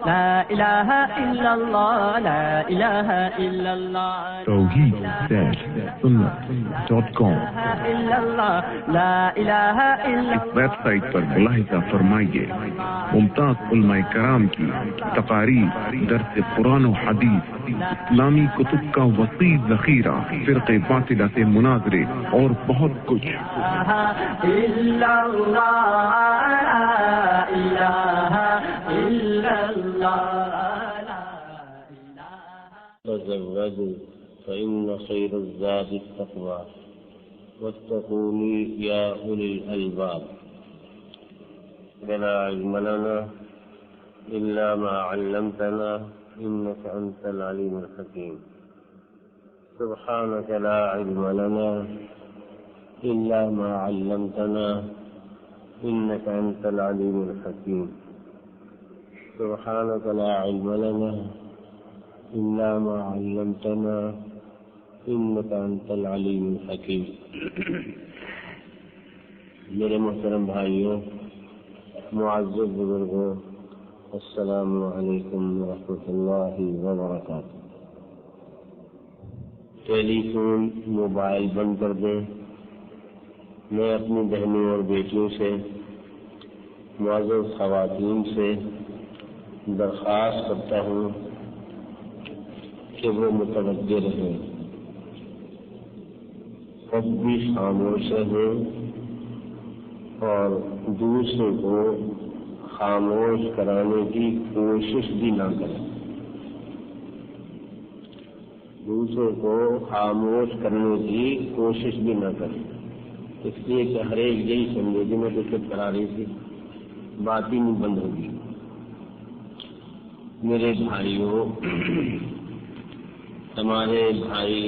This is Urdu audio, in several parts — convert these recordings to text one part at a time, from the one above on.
لا الہ الا اللہ لا الہ الا اللہ توحید-سنت.com لا الہ الا اس ویب سائٹ پر ملاحظہ فرمائیے ممتاز علماء کرام کی تقاریر، درس قرآن و حدیث، اسلامی کتب کا وسیع ذخیرہ، فرقے باطلہ سے مناظرے اور بہت کچھ۔ تزودوا فإن خير الزاد التقوى واتقوني يا أولي الألباب ولا علم لنا إلا ما علمتنا إنك أنت العليم الحكيم سبحانك لا علم لنا إلا ما علمتنا إنك أنت العليم الحكيم سبحانك لا علم لنا إلا ما علمتنا إنك أنت العليم الحكيم۔ میرے محترم بھائیوں، معزز بزرگوں، السلام علیکم ورحمۃ اللہ وبرکاتہ۔ ٹیلی فون، موبائل بند کر دیں۔ میں اپنی بہنوں اور بیٹیوں سے، معزز خواتین سے درخواست کرتا ہوں کہ وہ متوجہ رہیں، خود بھی خاموش رہیں اور دوسروں کو خاموش کرانے کی کوشش بھی نہ کریں۔ دوسروں کو خاموش کرنے کی کوشش بھی نہ کریں، اس لیے کہ ہر ایک یہی سمجھے کہ میں تو چپ کرا رہی تھی، بات ہی نہیں بند ہوگی۔ میرے بھائیوں، ہمارے بھائی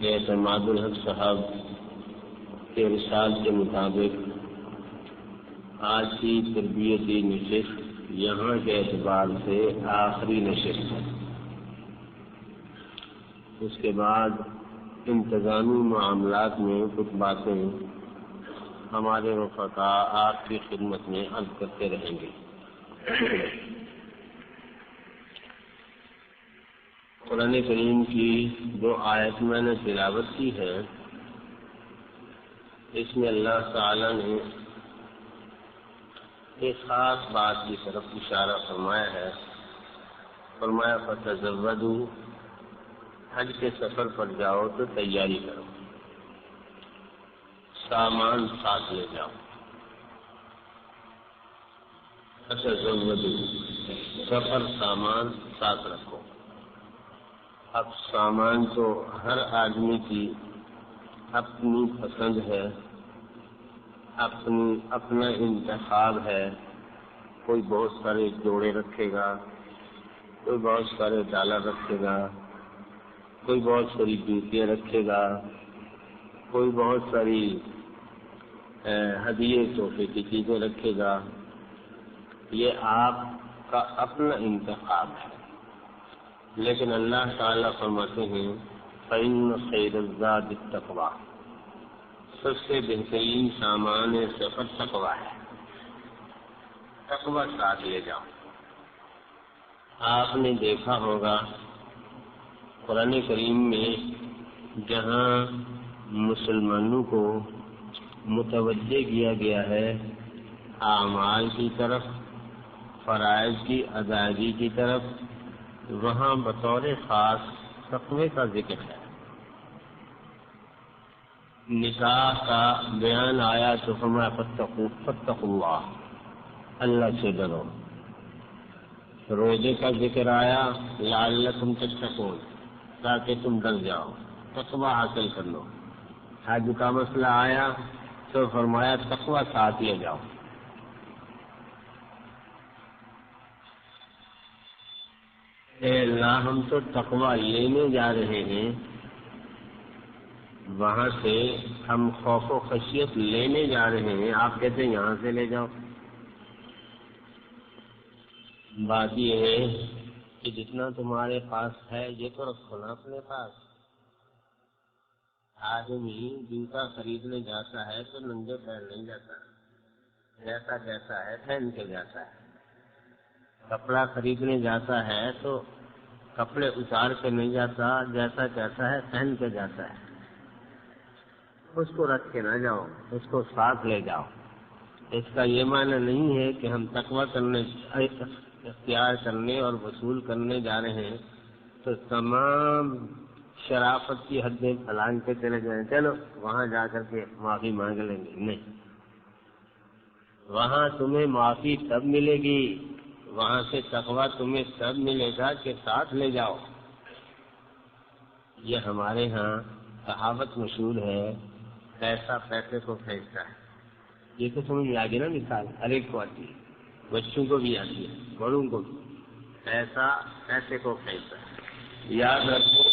اعتماد الحق صاحب کے ارشاد کے مطابق آج کی تربیتی نشست یہاں کے اعتبار سے آخری نشست ہے۔ اس کے بعد انتظامی معاملات میں کچھ باتیں ہمارے رفقاء آپ کی خدمت میں عرض کرتے رہیں گے۔ قرآن کریم کی جو آیت میں نے تلاوت کی ہے، اس میں اللہ تعالی نے ایک خاص بات کی طرف اشارہ فرمایا ہے۔ فرمایا فتزودوا، حج کے سفر پر جاؤ تو تیاری کرو، سامان ساتھ لے جاؤ۔ فتزودوا، سفر سامان ساتھ رکھو۔ اب سامان تو ہر آدمی کی اپنی پسند ہے، اپنا انتخاب ہے۔ کوئی بہت سارے جوڑے رکھے گا، کوئی بہت سارے ڈالر رکھے گا، کوئی بہت ساری جوتیاں رکھے گا، کوئی بہت ساری ہدیے تحفے کی چیزیں رکھے گا۔ یہ آپ کا اپنا انتخاب ہے، لیکن اللہ تعالیٰ فرماتے ہیں فَإِنَّ خَيْرَ الزَّادِ التَّقْوَىٰ، سب سے بہترین سامان سفر تقویٰ ہے۔ تقویٰ ساتھ لے جاؤ۔ آپ نے دیکھا ہوگا قرآن کریم میں جہاں مسلمانوں کو متوجہ کیا گیا ہے اعمال کی طرف، فرائض کی ادائیگی کی طرف، وہاں بطور خاص تقوی کا ذکر ہے۔ نکاح کا بیان آیا تو فرمایا فاتقوا اللہ، اللہ سے ڈرو۔ روزے کا ذکر آیا لعلکم تتقون، تاکہ تم ڈر جاؤ، تقوی حاصل کر لو۔ حج کا مسئلہ آیا تو فرمایا تقوی ساتھ لے جاؤ۔ اے اللہ، ہم تو تقوی لینے جا رہے ہیں، وہاں سے ہم خوف و خشیت لینے جا رہے ہیں، آپ کہتے ہیں یہاں سے لے جاؤ۔ بات یہ ہے کہ جتنا تمہارے پاس ہے یہ تو رکھو نا اپنے پاس۔ آدمی جوتا خریدنے جاتا ہے تو ننگے پیر نہیں جاتا، جیسا ہے پہن کے جاتا ہے۔ کپڑا خریدنے جاتا ہے تو کپڑے اتار کے نہیں جاتا، جیسا کہتا ہے پہن کے جاتا ہے. اس کو رکھ کے نہ جاؤ، اس کو ساتھ لے جاؤ. اس کا یہ معنی نہیں ہے کہ ہم تقویٰ کرنے اختیار کرنے اور وصول کرنے جا رہے ہیں تو تمام شرافت کی حدیں پھلانگ کے چلے جائیں، چلو وہاں جا کر کے معافی مانگ لیں گے. نہیں، وہاں تمہیں معافی تب ملے گی، وہاں سے تقویٰ تمہیں تب ملے گا کہ ساتھ لے جاؤ. یہ ہمارے ہاں کہاوت مشہور ہے، پیسہ پیسے کو کھینچتا ہے. یہ تو سمجھ میں آ گئی نا مثال، ہر ایک کو آتی ہے، بچوں کو بھی آتی ہے، بڑوں کو بھی. پیسہ پیسے کو کھینچتا ہے، یاد رکھو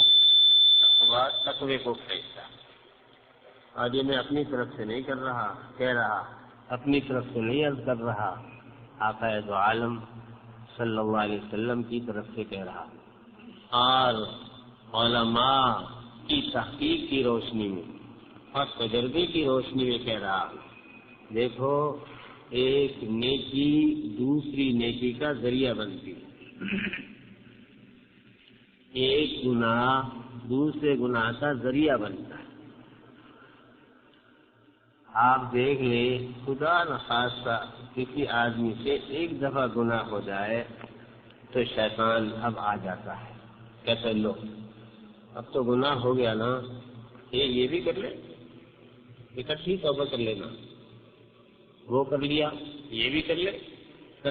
تقویٰ تقوی کو کھینچتا ہے. اور یہ میں اپنی طرف سے نہیں کہہ رہا، اپنی طرف سے نہیں عرض کر رہا، آقا دو عالم صلی اللہ علیہ وسلم کی طرف سے کہہ رہا، اور علماء کی تحقیق کی روشنی میں اور تجربے کی روشنی میں کہہ رہا. دیکھو، ایک نیکی دوسری نیکی کا ذریعہ بنتی ہے، ایک گناہ دوسرے گناہ کا ذریعہ بنتا ہے. آپ دیکھ لیں، خدا نخواستہ کسی آدمی سے ایک دفعہ گناہ ہو جائے تو شیطان اب آ جاتا ہے، کہتے لو اب تو گناہ ہو گیا نا، یہ بھی کر لے، اکٹھی توبہ کر لینا، وہ کر لیا یہ بھی کر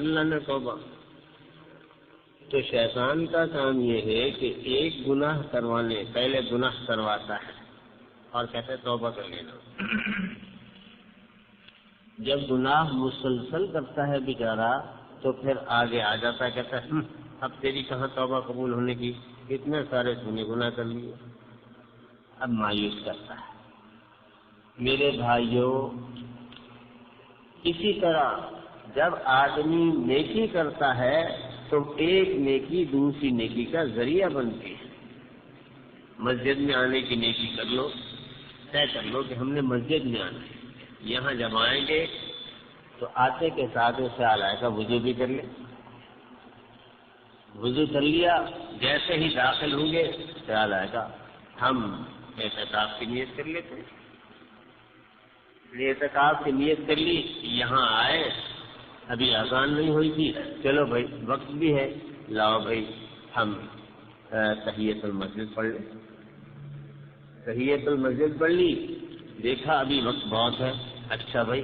لینا توبہ. تو شیطان کا کام یہ ہے کہ ایک گناہ کروانے پہلے گناہ کرواتا ہے اور کہتے توبہ کر لینا. جب گناہ مسلسل کرتا ہے بیچارہ تو پھر آگے آ جاتا ہے، کہتا ہے اب تیری کہاں توبہ قبول ہونے کی، اتنے سارے تُونے گناہ کر لیے. اب مایوس کرتا ہے. میرے بھائیوں، اسی طرح جب آدمی نیکی کرتا ہے تو ایک نیکی دوسری نیکی کا ذریعہ بنتی ہے. مسجد میں آنے کی نیکی کر لو، طے کر لو کہ ہم نے مسجد میں آنا ہے. یہاں جب آئیں گے تو آتے کے ساتھ خیال آئے گا وضو بھی کر لیں. وضو کر لیا، جیسے ہی داخل ہوں گے خیال آئے گا ہم اعتکاف کی نیت کر لیتے ہیں. اعتکاف کی نیت کر لی، یہاں آئے، ابھی اذان نہیں ہوئی تھی، چلو بھائی وقت بھی ہے، لاؤ بھائی ہم تحیۃ المسجد پڑھ لیں. تحیۃ المسجد پڑھ لی، دیکھا ابھی وقت بہت ہے، اچھا بھائی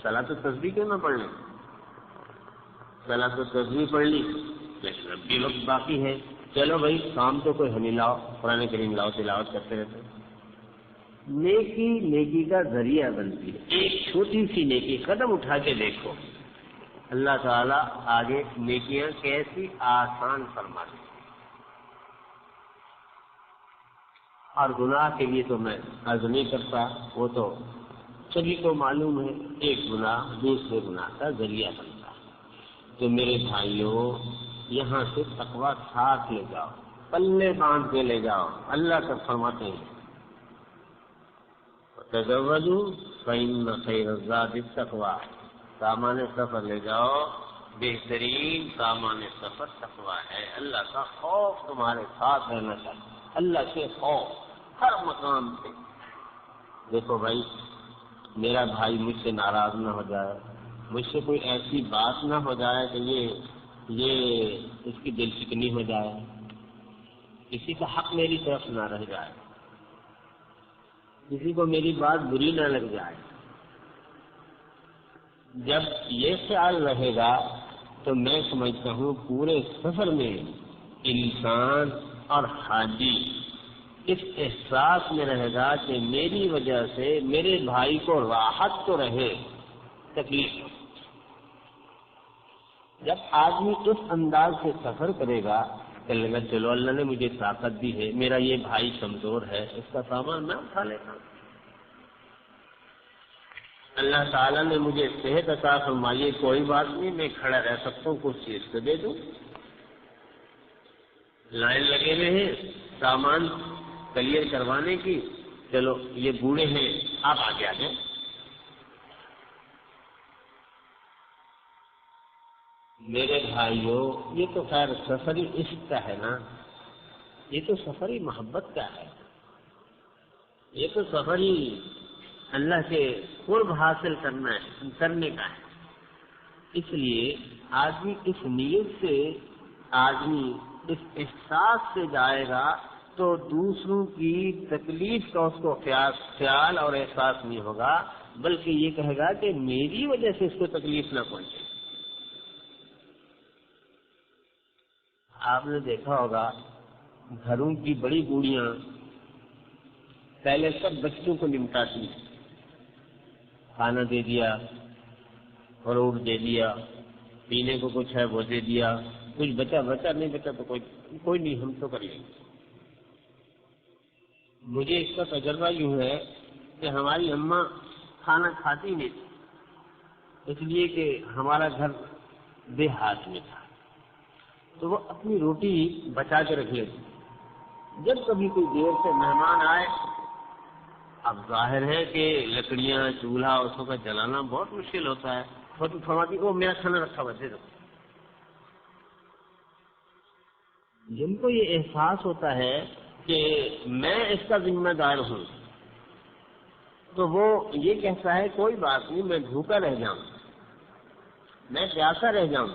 صلاۃ التسبیح کیوں نہ پڑھ لیں. صلاۃ التسبیح پڑھ لی، لیکن اب بھی وقت باقی ہے، چلو بھائی کام تو کوئی ہمیں لاؤ، قرآن کریم لاؤ، تلاوت کرتے رہتے. نیکی نیکی کا ذریعہ بنتی ہے. ایک چھوٹی سی نیکی قدم اٹھا کے دیکھو، اللہ تعالیٰ آگے نیکیاں کیسی آسان فرماتے. اور گناہ کے لیے تو میں عرض نہیں کرتا، وہ تو سبھی کو معلوم ہے، ایک گناہ دوسرے گناہ کا ذریعہ بنتا ہے. تو میرے بھائیوں، یہاں سے تقویٰ ساتھ لے جاؤ، پلے باندھ کے لے جاؤ. اللہ کا فرماتے ہیں تزودوا فإن خیر الزاد التقویٰ، سامان سفر لے جاؤ، بہترین سامان سفر تقویٰ ہے. اللہ کا خوف تمہارے ساتھ رہنا چاہیے، اللہ سے خوف ہر مقام پہ. دیکھو بھائی، میرا بھائی مجھ سے ناراض نہ ہو جائے، مجھ سے کوئی ایسی بات نہ ہو جائے کہ یہ اس کی دل شکنی ہو جائے، کسی کا حق میری طرف نہ رہ جائے، کسی کو میری بات بری نہ لگ جائے. جب یہ خیال رہے گا تو میں سمجھتا ہوں پورے سفر میں انسان اور حاجی اس احساس میں رہے گا کہ میری وجہ سے میرے بھائی کو راحت تو رہے، تکلیف. جب آدمی اس انداز سے سفر کرے گا کہ لگا چلو اللہ نے مجھے طاقت دی ہے، میرا یہ بھائی کمزور ہے، اس کا سامان میں اٹھا لیتا ہوں. اللہ تعالیٰ نے مجھے صحت عطا فرمائی ہے، کوئی بات نہیں، میں کھڑا رہ سکتا ہوں، کچھ چیز کو دے دوں. لائن لگے ہوئے ہیں سامان کلیئر کروانے کی، چلو یہ بوڑھے ہیں آپ آگے آ جائیں. میرے بھائیوں، یہ تو خیر سفری عشق کا ہے نا، یہ تو سفری محبت کا ہے، یہ تو سفری اللہ کے قرب حاصل کرنے کا ہے۔ اس لیے آدمی اس نیت سے، آدمی اس احساس سے جائے گا تو دوسروں کی تکلیف کا اس کو خیال اور احساس نہیں ہوگا، بلکہ یہ کہے گا کہ میری وجہ سے اس کو تکلیف نہ پہنچے۔ آپ نے دیکھا ہوگا گھروں کی بڑی بوڑھیاں پہلے سب بچوں کو نمٹاتی ہیں، کھانا دے دیا، فروٹ دے دیا، پینے کو کچھ ہے وہ دے دیا، کچھ بچا نہیں بچا تو کوئی نہیں، ہم تو کر لیں گے۔ مجھے اس کا تجربہ یوں ہے کہ ہماری اماں کھانا کھاتی نہیں تھی، اس لیے کہ ہمارا گھر دیہات میں تھا، تو وہ اپنی روٹی بچا کے رکھ لیتی۔ جب کبھی کوئی دیر سے مہمان آئے، اب ظاہر ہے کہ لکڑیاں، چولہا اس کا جلانا بہت مشکل ہوتا ہے، فرماتی کو میرا کھانا رکھا ہوا دے دو۔ جن کو یہ احساس ہوتا ہے کہ میں اس کا ذمہ دار ہوں، تو وہ یہ کہتا ہے کوئی بات نہیں، میں بھوکا رہ جاؤں، میں پیاسا رہ جاؤں،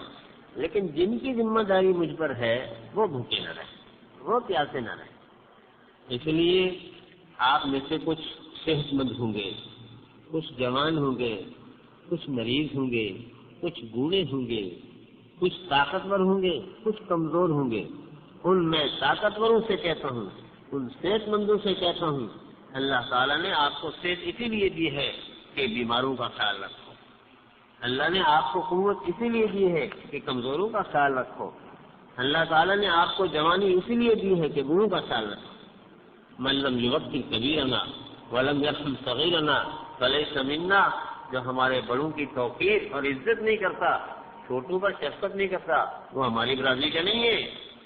لیکن جن کی ذمہ داری مجھ پر ہے وہ بھوکے نہ رہے، وہ پیاسے نہ رہے۔ اس لیے آپ میں سے کچھ صحت مند ہوں گے، کچھ جوان ہوں گے، کچھ مریض ہوں گے، کچھ بوڑھے ہوں گے، کچھ طاقتور ہوں گے، کچھ کمزور ہوں گے۔ ان میں طاقتوروں سے کہتا ہوں، ان صحت مندوں سے کہتا ہوں، اللہ تعالیٰ نے آپ کو صحت اسی لیے دی ہے کہ بیماروں کا خیال رکھو، اللہ نے آپ کو قوت اسی لیے دی ہے کہ کمزوروں کا خیال رکھو، اللہ تعالیٰ نے آپ کو جوانی اسی لیے دی ہے کہ بوڑھوں کا خیال رکھو۔ من لم یوقر کبیرنا ولم یرحم صغیرنا فلیس منا، جو ہمارے بڑوں کی توقیر اور عزت نہیں کرتا، چھوٹوں پر شفقت نہیں کرتا، وہ ہماری برادری کا نہیں ہے۔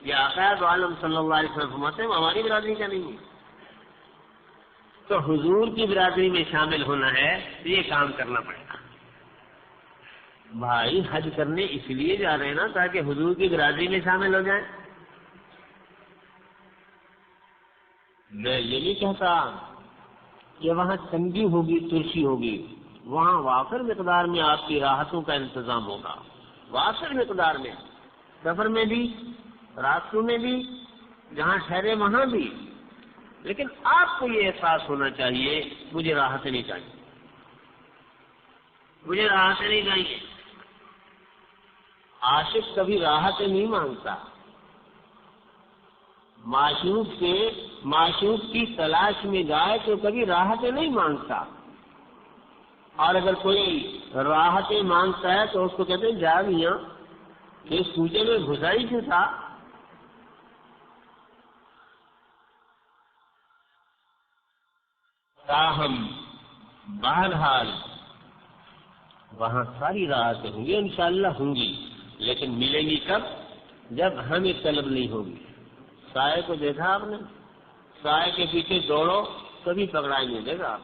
یہ آقا عالم صلی اللہ علیہ وسلم فرماتے ہیں ہماری برادری کا نہیں ہے۔ تو حضور کی برادری میں شامل ہونا ہے تو یہ کام کرنا پڑے گا۔ بھائی حج کرنے اس لیے جا رہے ہیں نا تاکہ حضور کی برادری میں شامل ہو جائیں۔ میں یہ نہیں کہتا کہ وہاں تنگی ہوگی، ترشی ہوگی، وہاں وافر مقدار میں آپ کی راحتوں کا انتظام ہوگا، وافر مقدار میں، سفر میں بھی، راستوں میں بھی، جہاں ٹھہرے وہاں بھی، لیکن آپ کو یہ احساس ہونا چاہیے مجھے راحتیں نہیں چاہیے، مجھے راحتیں نہیں چاہیے۔ عاشق کبھی راحتیں نہیں مانگتا، معشوق کی تلاش میں جائے تو کبھی راحتیں نہیں مانگتا، اور اگر کوئی راحتیں مانگتا ہے تو اس کو کہتے ہیں جا میاں کہ سوچے میں گھسائی کیوں تھا۔ تاہم بہرحال وہاں ساری راحتیں ہوں گی، انشاءاللہ ہوں گی، لیکن ملیں گی کب؟ جب ہمیں طلب نہیں ہوگی۔ سائے کو دیکھا آپ نے؟ سائے کے پیچھے دوڑو کبھی پکڑائی نہیں دے گا آپ۔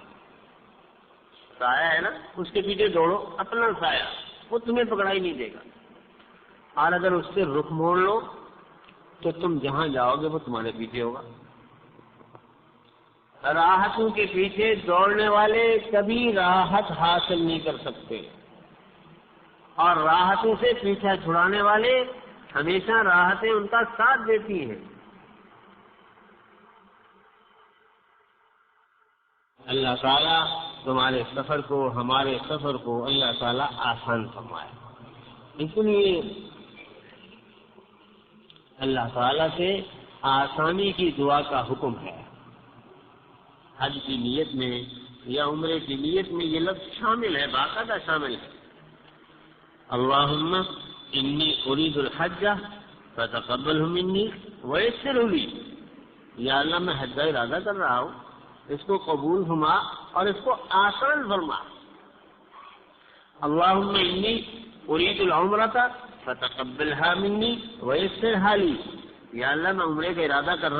سایہ ہے نا، اس کے پیچھے دوڑو، اپنا سایہ، وہ تمہیں پکڑائی نہیں دے گا، اور اگر اس سے رخ موڑ لو تو تم جہاں جاؤ گے وہ تمہارے پیچھے ہوگا۔ راحتوں کے پیچھے دوڑنے والے کبھی راحت حاصل نہیں کر سکتے، اور راحتوں سے پیچھا چھڑانے والے ہمیشہ راحتیں ان کا ساتھ دیتی ہیں۔ اللہ تعالیٰ تمہارے سفر کو، ہمارے سفر کو اللہ تعالیٰ آسان فرمائے۔ اس لیے اللہ تعالیٰ سے آسانی کی دعا کا حکم ہے۔ حج کی نیت میں یا عمرے کی نیت میں یہ لفظ شامل ہے، باقاعدہ شامل ہے۔ اللہم انی ارید الحج فتقبلہ منی ویسرہ لی، یا اللہ میں حج کا ارادہ کر رہا ہوں، اس کو قبول فرما اور اس کو آسان فرما۔ اللہم انی ارید العمرۃ فتقبلھا منی ویسرھا لی، یا اللہ میں عمرے کا ارادہ کر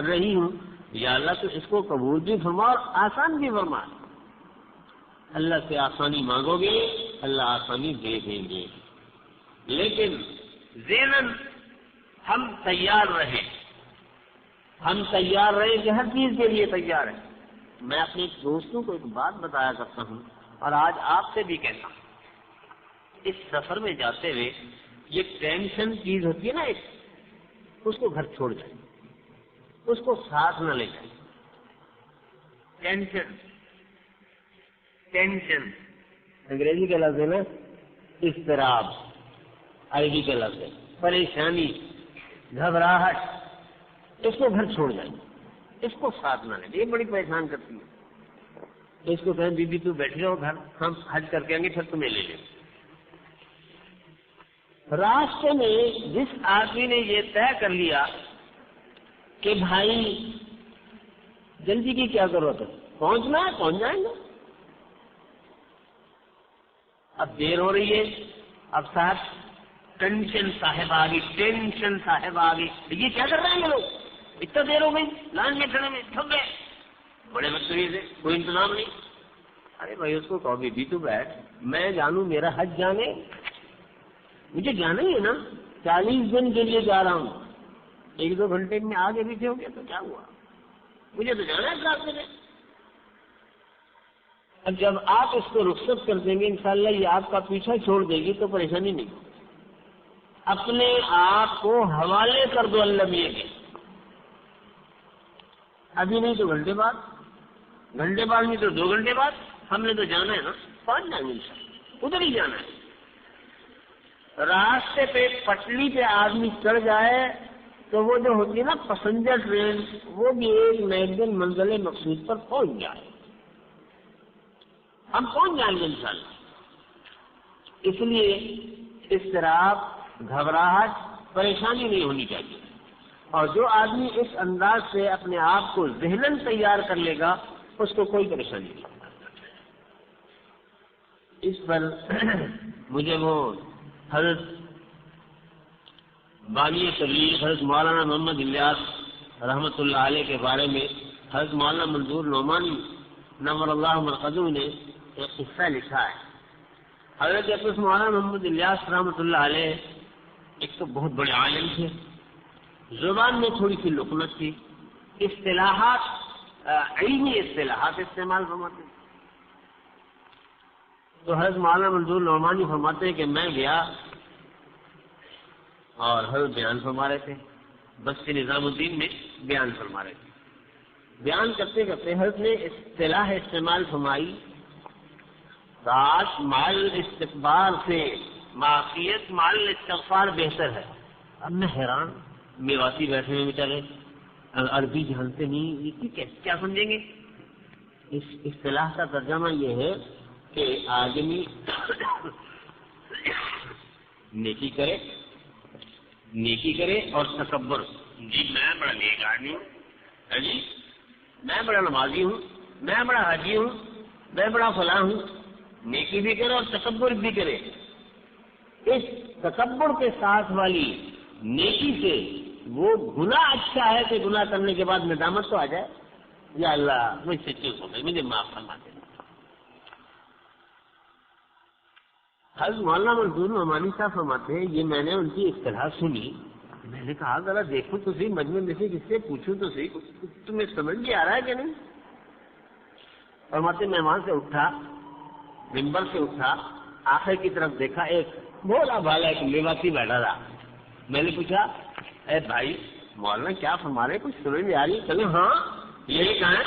رہی ہوں، یا اللہ تو اس کو قبول بھی فرما اور آسان بھی فرما۔ اللہ سے آسانی مانگو گے اللہ آسانی دے دیں گے۔ لیکن ذہناً ہم تیار رہیں، ہم تیار رہیں کہ ہر چیز کے لیے تیار ہیں۔ میں اپنے دوستوں کو ایک بات بتایا کرتا ہوں اور آج آپ سے بھی کہتا ہوں، اس سفر میں جاتے ہوئے یہ ٹینشن چیز ہوتی ہے نا ایک، اس کو گھر چھوڑ جائیں، اس کو ساتھ نہ لے جائیں۔ ٹینشن، ٹینشن انگریزی کا لفظ ہے نا، اضطراب عربی کا لفظ ہے، پریشانی، گھبراہٹ، اس کو گھر چھوڑ جائیں، اس کو ساتھ نہ لیں، یہ بڑی پریشان کرتی ہے۔ اس کو کہیں بی بی تو بیٹھی رہو گھر، ہم حج کر کے آئیں گے پھر تمہیں لے لیں۔ راستے میں جس آدمی نے یہ طے کر لیا کہ بھائی جلدی کی کیا ضرورت ہے، پہنچنا ہے پہنچ جائیں گے، اب دیر ہو رہی ہے، اب صاحب ٹینشن صاحب آ گئی، ٹینشن صاحب آ گئی، یہ کیا کر رہے ہیں یہ لوگ، اتنا دیر ہو گئی، لائن میں کھڑے میں تھک گئے، بڑے بدتمیز ہے، کوئی انتظام نہیں۔ ارے بھائی اس کو کہو بھی تو بیٹھ، میں جانوں میرا حج جانے، مجھے جانا ہی ہے نا، 40 دن کے لیے جا رہا ہوں، 1-2 گھنٹے میں آگے پیچھے ہو گیا تو کیا ہوا، مجھے تو جانا ہے اس راستے میں۔ اب جب آپ اس کو رخصت کر دیں گے انشاءاللہ یہ آپ کا پیچھا چھوڑ دے گی تو پریشانی نہیں، اپنے آپ کو حوالے کر دو اللہ میاں کے، ابھی نہیں تو گھنٹے بعد، گھنٹے بعد نہیں تو 2 گھنٹے بعد، ہم نے تو جانا ہے نا، پہنچ جائیں گے انشاءاللہ، ادھر ہی جانا ہے۔ راستے پہ پٹری پہ آدمی چڑھ جائے تو وہ جو ہوتی ہے نا پسنجر ٹرین، وہ بھی ایک نہ ایک دن منزل مقصود پر پہنچ جائے، ہم پہنچ جائیں گے انشاءاللہ۔ اس لیے اضطراب، گھبراہٹ، پریشانی نہیں ہونی چاہیے، اور جو آدمی اس انداز سے اپنے آپ کو ذہناً تیار کر لے گا اس کو کوئی پریشانی نہیں۔ اس پر مجھے وہ حضرت بانی تبلیغ حضرت مولانا محمد الیاس رحمۃ اللہ علیہ کے بارے میں حضرت مولانا منظور نعمانی نور اللہ مرقدہ نے ایک قصہ لکھا ہے۔ حضرت مولانا محمد الیاس رحمۃ اللہ علیہ ایک تو بہت بڑے عالم تھے، زبان میں تھوڑی سی لقمت تھی، اصطلاحات علمی اصطلاحات استعمال فرماتے۔ تو حضرت مولانا منظور نعمانی فرماتے ہیں کہ میں گیا اور حضرت بیان فرما رہے تھے، بستی نظام الدین میں بیان فرما رہے تھے، بیان کرتے کرتے حضرت نے اصطلاح استعمال فرمائی، ذات مال استقبال سے معافیت مال استغفار بہتر ہے۔ اب میں حیران، میواتی بیٹھے ہوئے بیچارے عربی جانتے نہیں، یہ کیا سمجھیں گے؟ اس اصطلاح کا ترجمہ یہ ہے کہ آدمی نیکی کرے اور تکبر، جی میں بڑا نیک آدمی ہوں، جی میں بڑا نمازی ہوں، میں بڑا حاجی ہوں، میں بڑا فلاں ہوں، نیکی بھی کرے اور تکبر بھی کرے۔ اس تکبر کے ساتھ والی نیکی سے وہ گناہ اچھا ہے کہ گناہ کرنے کے بعد ندامت تو آ جائے، یا اللہ مجھ سے چوک ہو گئی، مجھے معاف فرما دے۔ حضرت مولانا منظور نعمانی صاحب فرماتے ہیں یہ میں نے ان کی اصطلاح سنی، میں نے کہا ذرا دیکھو تو صحیح، مجموعے میں سے کس سے پوچھوں تو صحیح، تمہیں سمجھ بھی آ رہا ہے کہ نہیں؟ فرماتے میں وہاں سے اٹھا، ممبر سے اٹھا، آخر کی طرف دیکھا، ایک بولا بھالا ایک لیواتی بیٹھا رہا۔ میں نے پوچھا اے بھائی مولانا کیا فرما رہے، کچھ سمجھ میں آ رہی ہے؟ چلے ہاں یہی کہاں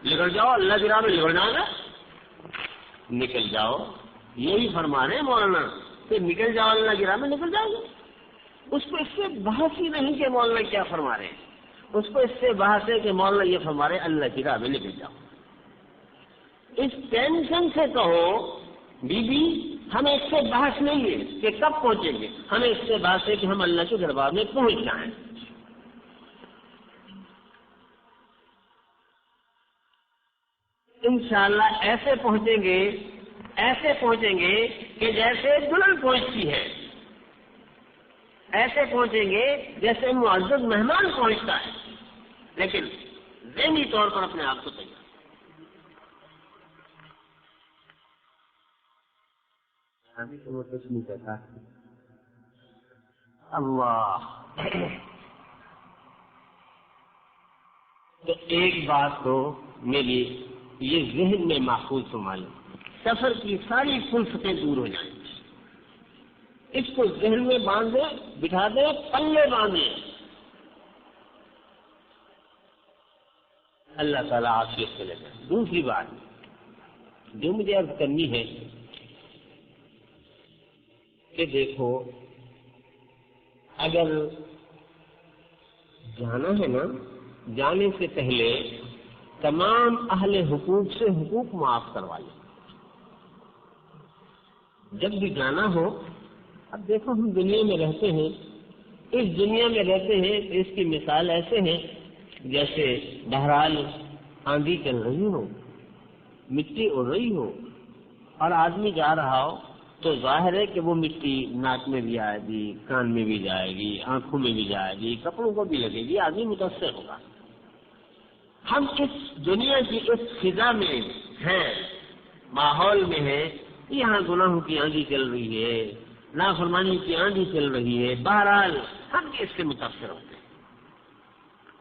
نکل جاؤ، اللہ کی راہ میں نکل جاؤ گا، نکل جاؤ، یہی فرما رہے ہیں مولانا کہ نکل جاؤ اللہ کی راہ میں، نکل جاؤ گے۔ اس کو اس سے بحث ہی نہیں کہ مولانا کیا فرما رہے ہیں، اس کو اس سے بحث ہے کہ مولانا یہ فرما رہے ہیں اللہ کی راہ میں نکل جاؤ۔ اس ٹینشن سے کہو بی بی ہمیں اس سے بحث نہیں ہے کہ کب پہنچیں گے، ہمیں اس سے بحث ہے کہ ہم اللہ کے دربار میں پہنچ جائیں۔ انشاءاللہ ایسے پہنچیں گے کہ جیسے دلہن پہنچتی ہے، ایسے پہنچیں گے جیسے معزز مہمان پہنچتا ہے، لیکن ذہنی طور پر اپنے آپ کو تیار۔ ابھی تو وہ کچھ نہیں کہتا، اللہ. تو ایک بات تو میری یہ ذہن میں محفوظ سنبھالیں، سفر کی ساری فلسفیں دور ہو جائیں. اس کو ذہن میں باندھے، بٹھا دے، پلے باندھے. اللہ تعالیٰ عافیت سے لے جائے. دوسری بات جو مجھے عرض کرنی ہے کہ دیکھو، اگر جانا ہے نا، جانے سے پہلے تمام اہل حقوق سے حقوق معاف کروا لیں. جب بھی جانا ہو، اب دیکھو ہم دنیا میں رہتے ہیں، اس دنیا میں رہتے ہیں، اس کی مثال ایسے ہیں جیسے بہرحال آندھی چل رہی ہو، مٹی اڑ رہی ہو، اور آدمی جا رہا ہو تو ظاہر ہے کہ وہ مٹی ناک میں بھی آئے گی، کان میں بھی جائے گی، آنکھوں میں بھی جائے گی، کپڑوں کو بھی لگے گی، آدمی متاثر ہوگا. ہم اس دنیا کی اس فضا میں ہیں، ماحول میں ہیں، یہاں گناہوں کی آندھی چل رہی ہے، نافرمانی کی آندھی چل رہی ہے. بہرحال ہم اس سے متاثر ہوتے ہیں.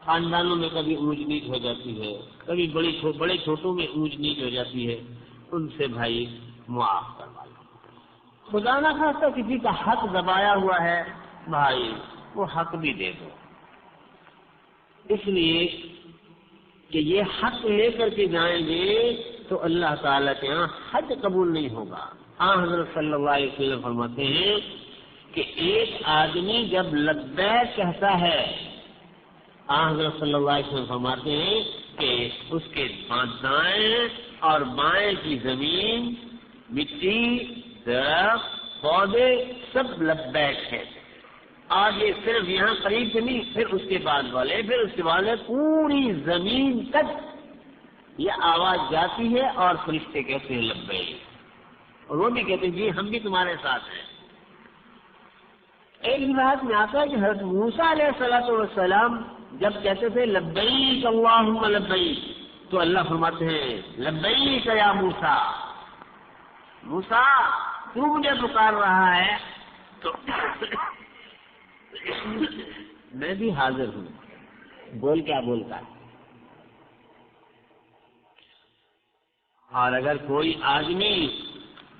خاندانوں میں کبھی اونچ نیچ ہو جاتی ہے، کبھی بڑے چھوٹوں میں اونچ نیچ ہو جاتی ہے. ان سے بھائی معاف کروا لو. خدا نہ خواستہ کسی کا حق دبایا ہوا ہے، بھائی وہ حق بھی دے دو. اس لیے کہ یہ حق لے کر کے جائیں گے تو اللہ تعالیٰ کے یہاں حج قبول نہیں ہوگا. حضرت صلی اللہ علیہ وسلم فرماتے ہیں کہ ایک آدمی جب لبیک کہتا ہے، حضرت صلی اللہ علیہ وسلم فرماتے ہیں کہ اس کے دائیں اور بائیں کی زمین، مٹی، درخت، پودے سب لبیک ہے. آگے صرف یہاں قریب سے نہیں، پھر اس کے بعد والے، پھر اس کے بعد پوری زمین تک یہ آواز جاتی ہے اور فرشتے کہتے ہیں لبیک، اور وہ بھی کہتے ہیں جی ہم بھی تمہارے ساتھ ہیں. ایک روایت میں آتا ہے کہ حضرت موسیٰ علیہ الصلوۃ والسلام جب کہتے تھے لبیک اللہم لبیک، تو اللہ فرماتے ہیں لبیک یا موسیٰ، موسیٰ تو مجھے پکار رہا ہے تو میں بھی حاضر ہوں. بول کیا بولتا ہے. اور اگر کوئی آدمی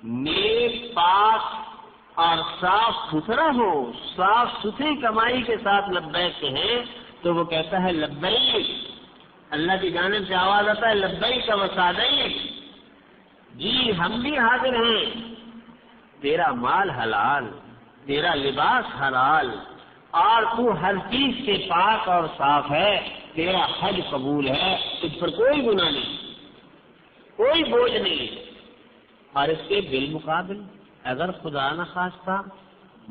نیک، پاک اور صاف ستھرا ہو، صاف ستھری کمائی کے ساتھ لبیک کہے تو وہ کہتا ہے لبیک. اللہ کی جانب سے آواز آتا ہے لبیک و سعدیک، جی ہم بھی حاضر ہیں. تیرا مال حلال، تیرا لباس حلال، اور تو ہر چیز سے پاک اور صاف ہے، تیرا حج قبول ہے، تجھ پر کوئی گناہ نہیں، کوئی بوجھ نہیں. اور اس کے بالمقابل اگر خدا نہ خواستہ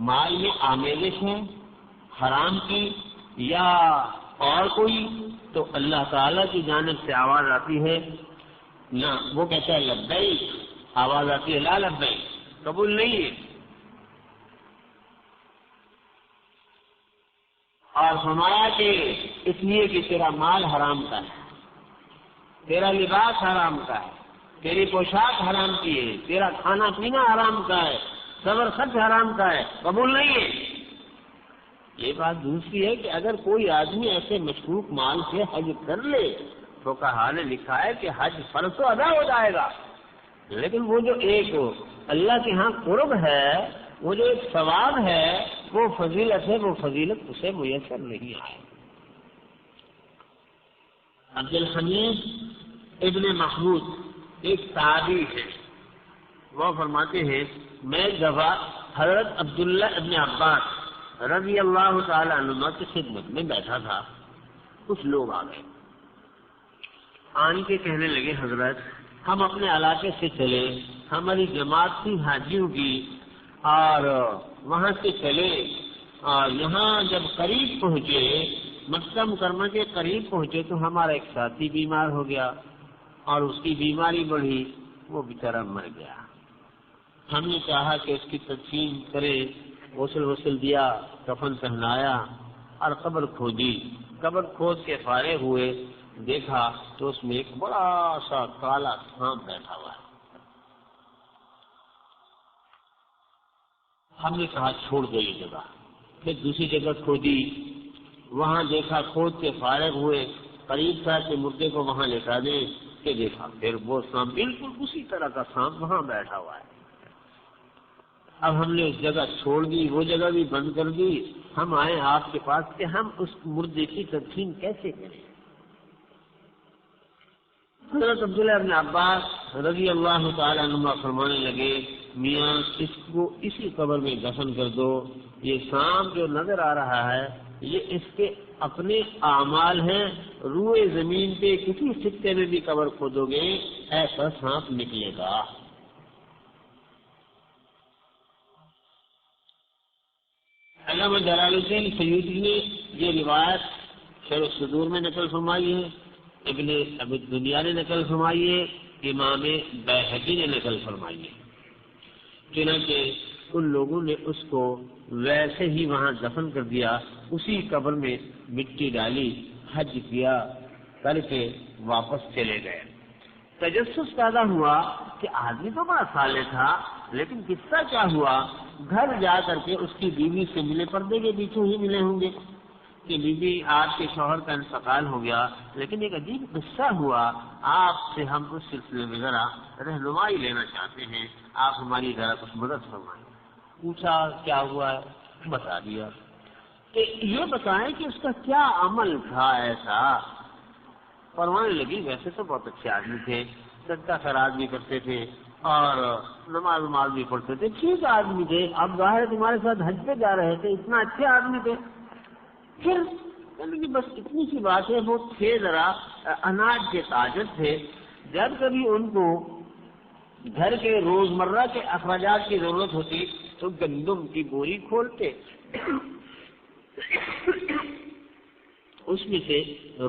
مال میں آمیزش ہے حرام کی یا اور کوئی، تو اللہ تعالیٰ کی جانب سے آواز آتی ہے نہ، وہ کہتا ہے لبیک، آواز آتی ہے لا لبیک، قبول نہیں ہے. اور فرمایا کہ اس لیے کہ تیرا مال حرام کا ہے، تیرا لباس حرام کا ہے، تیری پوشاک حرام کی ہے، تیرا کھانا پینا حرام کا ہے، صبر خرچ حرام کا ہے، قبول نہیں ہے. یہ بات دوسری ہے کہ اگر کوئی آدمی ایسے مشکوک مال سے حج کر لے تو کہا نے لکھا ہے کہ حج فرض تو ادا ہو جائے گا، لیکن وہ جو ایک اللہ کے ہاں قرب ہے، وہ جو ایک ثواب ہے، وہ فضیلت ہے، وہ فضیلت اسے میسر نہیں آئے. عبد الحمید ابن محمود ایک صحابی ہے، وہ فرماتے ہیں میں دفعہ حضرت عبداللہ ابن عباس رضی اللہ تعالی عنہ کی خدمت میں بیٹھا تھا. کچھ لوگ آ گئے، آن کے کہنے لگے حضرت ہم اپنے علاقے سے چلے، ہماری جماعت تھی حاجیوں کی، اور وہاں سے چلے، اور یہاں جب قریب پہنچے، مکہ مکرمہ کے قریب پہنچے تو ہمارا ایک ساتھی بیمار ہو گیا اور اس کی بیماری بڑھی، وہ بیچارہ مر گیا. ہم نے چاہا کہ اس کی تدفین کرے، غسل دیا، کفن پہنایا اور قبر کھودی. قبر کھود کے فارغ ہوئے، دیکھا تو اس میں ایک بڑا سا کالا سانپ بیٹھا ہوا ہے. ہم نے کہا چھوڑ دو یہ جگہ، پھر دوسری جگہ کھودی، وہاں دیکھا، کھود کے فارغ ہوئے، قریب تھا کہ مردے کو وہاں لٹا دیں، کہ دیکھا پھر وہ سانپ بالکل اسی طرح کا سانپ وہاں بیٹھا ہوا ہے۔ اب ہم نے اس جگہ چھوڑ دی، وہ جگہ بھی بند کر دی، ہم آئے آپ کے پاس کہ ہم اس مردے کی تدفین کیسے کریں؟ حضرت عبداللہ ابن عباس رضی اللہ تعالیٰ عنہ فرمانے لگے، میاں اس کو اسی قبر میں دفن کر دو، یہ سانپ جو نظر آ رہا ہے یہ اس کے اپنے اعمال ہیں، روئے زمین پہ کسی سکتے میں بھی قبر کھودو گے ایسا سانپ نکلے گا۔ علامہ جلال الدین سیوطی نے یہ روایت شرح الصدور میں نقل فرمائی ہے، ابن ابی الدنیا نے نقل فرمائی ہے، امام بیہقی نے نقل فرمائی ہے۔ چنانچہ ان لوگوں نے اس کو ویسے ہی وہاں دفن کر دیا، اسی قبر میں مٹی ڈالی، حج کیا کر کے واپس چلے گئے۔ تجسس پیدا ہوا کہ آدمی تو بڑا صالح تھا، لیکن قصہ کیا ہوا؟ گھر جا کر کے اس کی بیوی سے ملے، پردے کے پیچھے ہی ملے ہوں گے کہ بیوی آپ کے شوہر کا انتقال ہو گیا، لیکن ایک عجیب قصہ ہوا، آپ سے ہم اس سلسلے میں ذرا رہنمائی لینا چاہتے ہیں، آپ ہماری ذرا کچھ مدد فرمائیں۔ پوچھا کیا ہوا ہے؟ بتا دیا کہ یہ بتائیں کہ اس کا کیا عمل تھا ایسا؟ فرمانے لگی ویسے تو بہت اچھے آدمی تھے، صدقہ خیرات بھی کرتے تھے اور نماز بھی پڑھتے تھے، ٹھیک آدمی تھے، اب ظاہر تمہارے ساتھ حج پہ جا رہے تھے، اتنا اچھے آدمی تھے۔ پھر بس اتنی سی بات ہے، وہ تھے ذرا اناج کے تاجر تھے، جب کبھی ان کو گھر کے روزمرہ کے اخراجات کی ضرورت ہوتی تو گندم کی بوری کھولتے، اس میں سے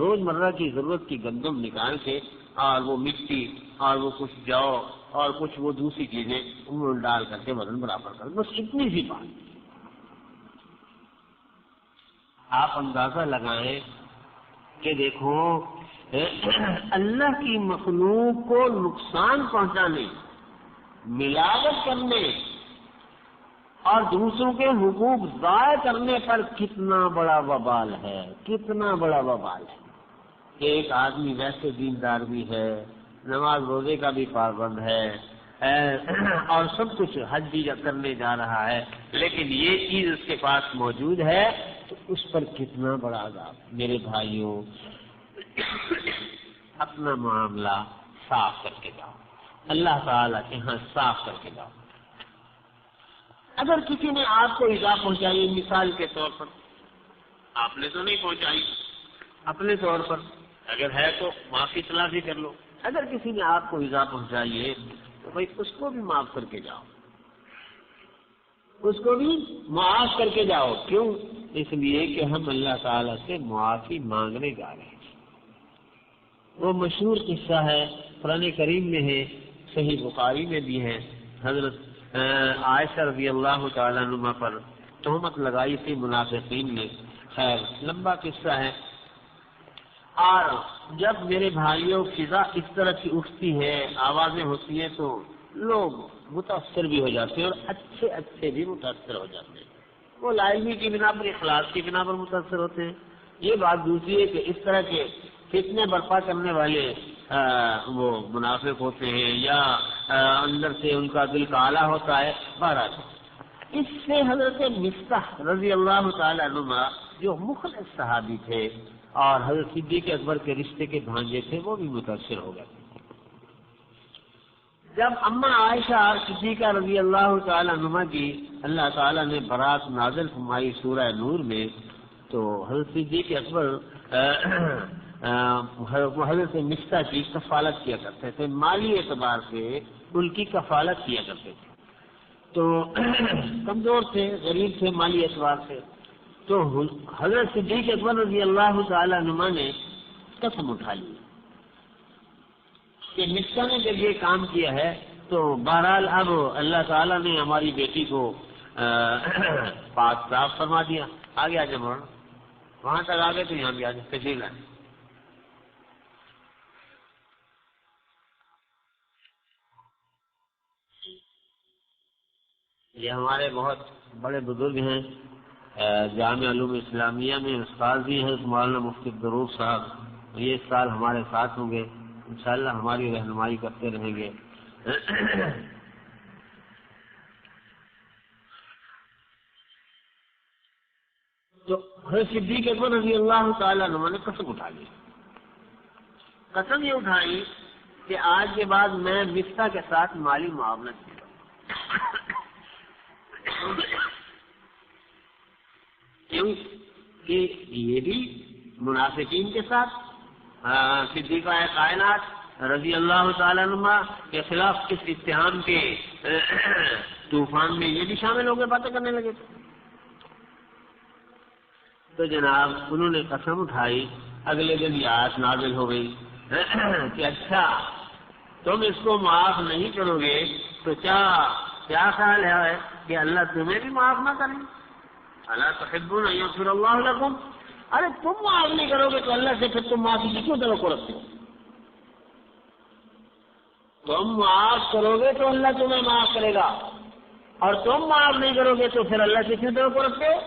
روزمرہ کی ضرورت کی گندم نکال کے اور وہ مٹی اور وہ کچھ جو اور کچھ وہ دوسری چیزیں ان میں ڈال کر کے وزن برابر کر، بس اتنی سی بات۔ آپ اندازہ لگائیں کہ دیکھو اللہ کی مخلوق کو نقصان پہنچانے، ملاوٹ کرنے اور دوسروں کے حقوق ضائع کرنے پر کتنا بڑا وبال ہے، کتنا بڑا وبال ہے۔ ایک آدمی ویسے دیندار بھی ہے، نماز روزے کا بھی پابند ہے اور سب کچھ حج بھی کرنے جا رہا ہے، لیکن یہ چیز اس کے پاس موجود ہے تو اس پر کتنا بڑا عذاب۔ میرے بھائیوں، اپنا معاملہ صاف کر کے جاؤ، اللہ تعالیٰ کے ہاں صاف کر کے جاؤ۔ اگر کسی نے آپ کو ایذا پہنچائی، مثال کے طور پر، آپ نے تو نہیں پہنچائی، اپنے طور پر اگر ہے تو معافی تلافی کر لو، اگر کسی نے آپ کو ایذا پہنچائی ہے تو بھائی اس کو بھی معاف کر کے جاؤ، اس کو بھی معاف کر کے جاؤ۔ کیوں؟ اس لیے کہ ہم اللہ تعالیٰ سے معافی مانگنے جا رہے ہیں۔ وہ مشہور قصہ ہے، قرآن کریم میں ہے، صحیح بخاری میں بھی ہے، حضرت عائشہ رضی اللہ تعالیٰ عنہ پر تہمت لگائی تھی منافقین نے، خیر لمبا قصہ ہے۔ اور جب میرے بھائیوں فضا اس طرح کی اٹھتی ہے، آوازیں ہوتی ہیں تو لوگ متاثر بھی ہو جاتے ہیں اور اچھے اچھے بھی متاثر ہو جاتے ہیں، وہ لا علمی کی بنا پر، اخلاص کی بنا پر متاثر ہوتے ہیں۔ یہ بات دوسری ہے کہ اس طرح کے فتنے برپا کرنے والے وہ منافق ہوتے ہیں یا اندر سے ان کا دل کالا ہوتا ہے۔ بہرحال اس سے حضرت مصطح رضی اللہ تعالی عنہ جو مخلص صحابی تھے اور حضرت صدیق اکبر کے رشتے کے بھانجے تھے، وہ بھی متاثر ہو گئے۔ جب اما عائشہ صدیقہ رضی اللہ تعالی عنہ کی اللہ تعالیٰ نے برات نازل فرمائی سورہ نور میں، تو حضرت صدیق اکبر حضرت مصطح کی کفالت کیا کرتے تھے، مالی اعتبار سے ان کی کفالت کیا کرتے تھے، تو کمزور تھے، غریب تھے مالی اعتبار سے، تو حضرت صدیق اکبر رضی اللہ تعالی عنہ نے قسم اٹھا لی کہ مصطح نے جب یہ کام کیا ہے تو بہرحال اب اللہ تعالیٰ نے ہماری بیٹی کو پاک صاف فرما دیا۔ آگے آجے مولانا، وہاں تک آگے تو یہاں بھی آگے تشریف لائیں۔ یہ ہمارے بہت بڑے بزرگ ہیں جامعہ علوم اسلامیہ میں استاد بھی ہیں مولانا مفتی عبدالرؤف صاحب، یہ اس سال ہمارے ساتھ ہوں گے، انشاءاللہ ہماری رہنمائی کرتے رہیں گے۔ تو حضرت صدیق اکبر رضی اللہ تعالیٰ عنہ نے قسم اٹھا لی، قسم یہ اٹھائی کہ آج کے بعد میں مفتاح کے ساتھ مالی معاونت کی، کیوں کہ یہ بھی منافقین کے ساتھ صدیقہ کائنات رضی اللہ تعالیٰ عنہ کے خلاف اس اتحام کے طوفان میں یہ بھی شامل ہو گئے، باتیں کرنے لگے تھے۔ تو جناب انہوں نے قسم اٹھائی، اگلے دن یہ آیت نازل ہو گئی کہ اچھا تم اس کو معاف نہیں کرو گے تو کیا خیال ہے کہ اللہ تمہیں بھی معاف نہ کرے؟ الا تحبون ان یغفر اللہ لکم، ارے تم معاف نہیں کرو گے تو اللہ سے پھر تم معافی کی کیوں توقع رکھتے ہو؟ تم معاف کرو گے تو اللہ تمہیں معاف کرے گا، اور تم معاف نہیں کرو گے تو پھر اللہ سے کیوں توقع رکھتے ہو؟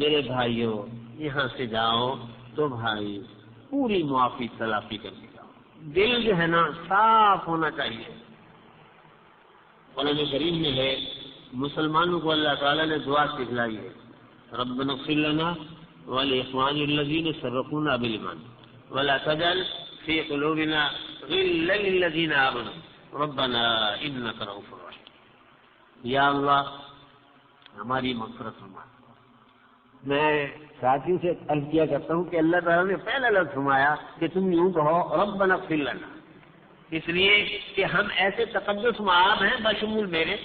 میرے بھائیوں یہاں سے جاؤ تو بھائی پوری معافی تلافی کر کے جاؤ، دل جو ہے نا صاف ہونا چاہیے۔ قرآن کریم میں ہے مسلمانوں کو اللہ تعالیٰ نے دعا سکھلائی ہے، ربنا اغفر لنا ولاخواننا الذین سبقونا بالایمان ولا تجعل فی قلوبنا غلا للذین آمنوا ربنا انک رؤوف رحیم۔ یا اللہ ہماری مغفرت فرما۔ میں ساتھیوں سے عرض کیا کرتا ہوں کہ اللہ تعالیٰ نے پہلا لفظ فرمایا کہ تم یوں کہو ربنا اغفر لنا، اس لیے کہ ہم ایسے تقدس معاب ہیں بشمول میرے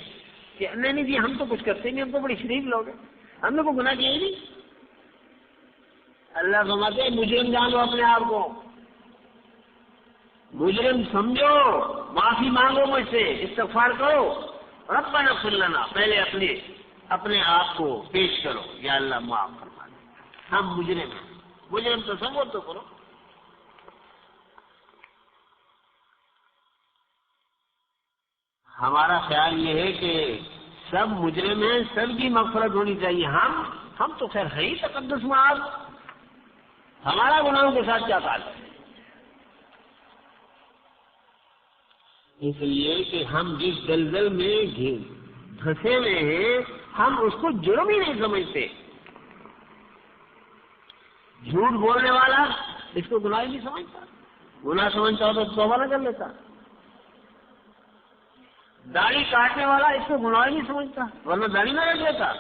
کہ نہیں جی ہم تو کچھ کرتے نہیں، ہم تو بڑی شریف لوگ ہیں، ہم نے کوئی گناہ کیا ہی نہیں۔ اللہ فرماتے ہیں مجرم جانو اپنے آپ کو، مجرم سمجھو، معافی مانگو مجھ سے، استغفار کرو، ربنا اغفر لنا، پہلے اپنے آپ کو پیش کرو، یا اللہ معاف فرما دے، ہم مجرم ہیں، مجرم تصور تو کرو۔ ہمارا خیال یہ ہے کہ سب مجرم ہیں، سب کی مغفرت ہونی چاہیے، ہم تو خیر ہے ہی تقدس معاذ، ہمارا گناہوں کے ساتھ کیا تعلق ہے؟ اس لیے کہ ہم جس دلدل میں پھنسے ہوئے ہیں ہم اس کو جرم ہی نہیں سمجھتے۔ جھوٹ بولنے والا اس کو گناہ ہی نہیں سمجھتا، گناہ سمجھتا ہو تو توبہ نہ کر لیتا۔ داڑھی کاٹنے والا اس کو گناہ ہی نہیں سمجھتا ورنہ داڑھی نہ رکھ لیتا،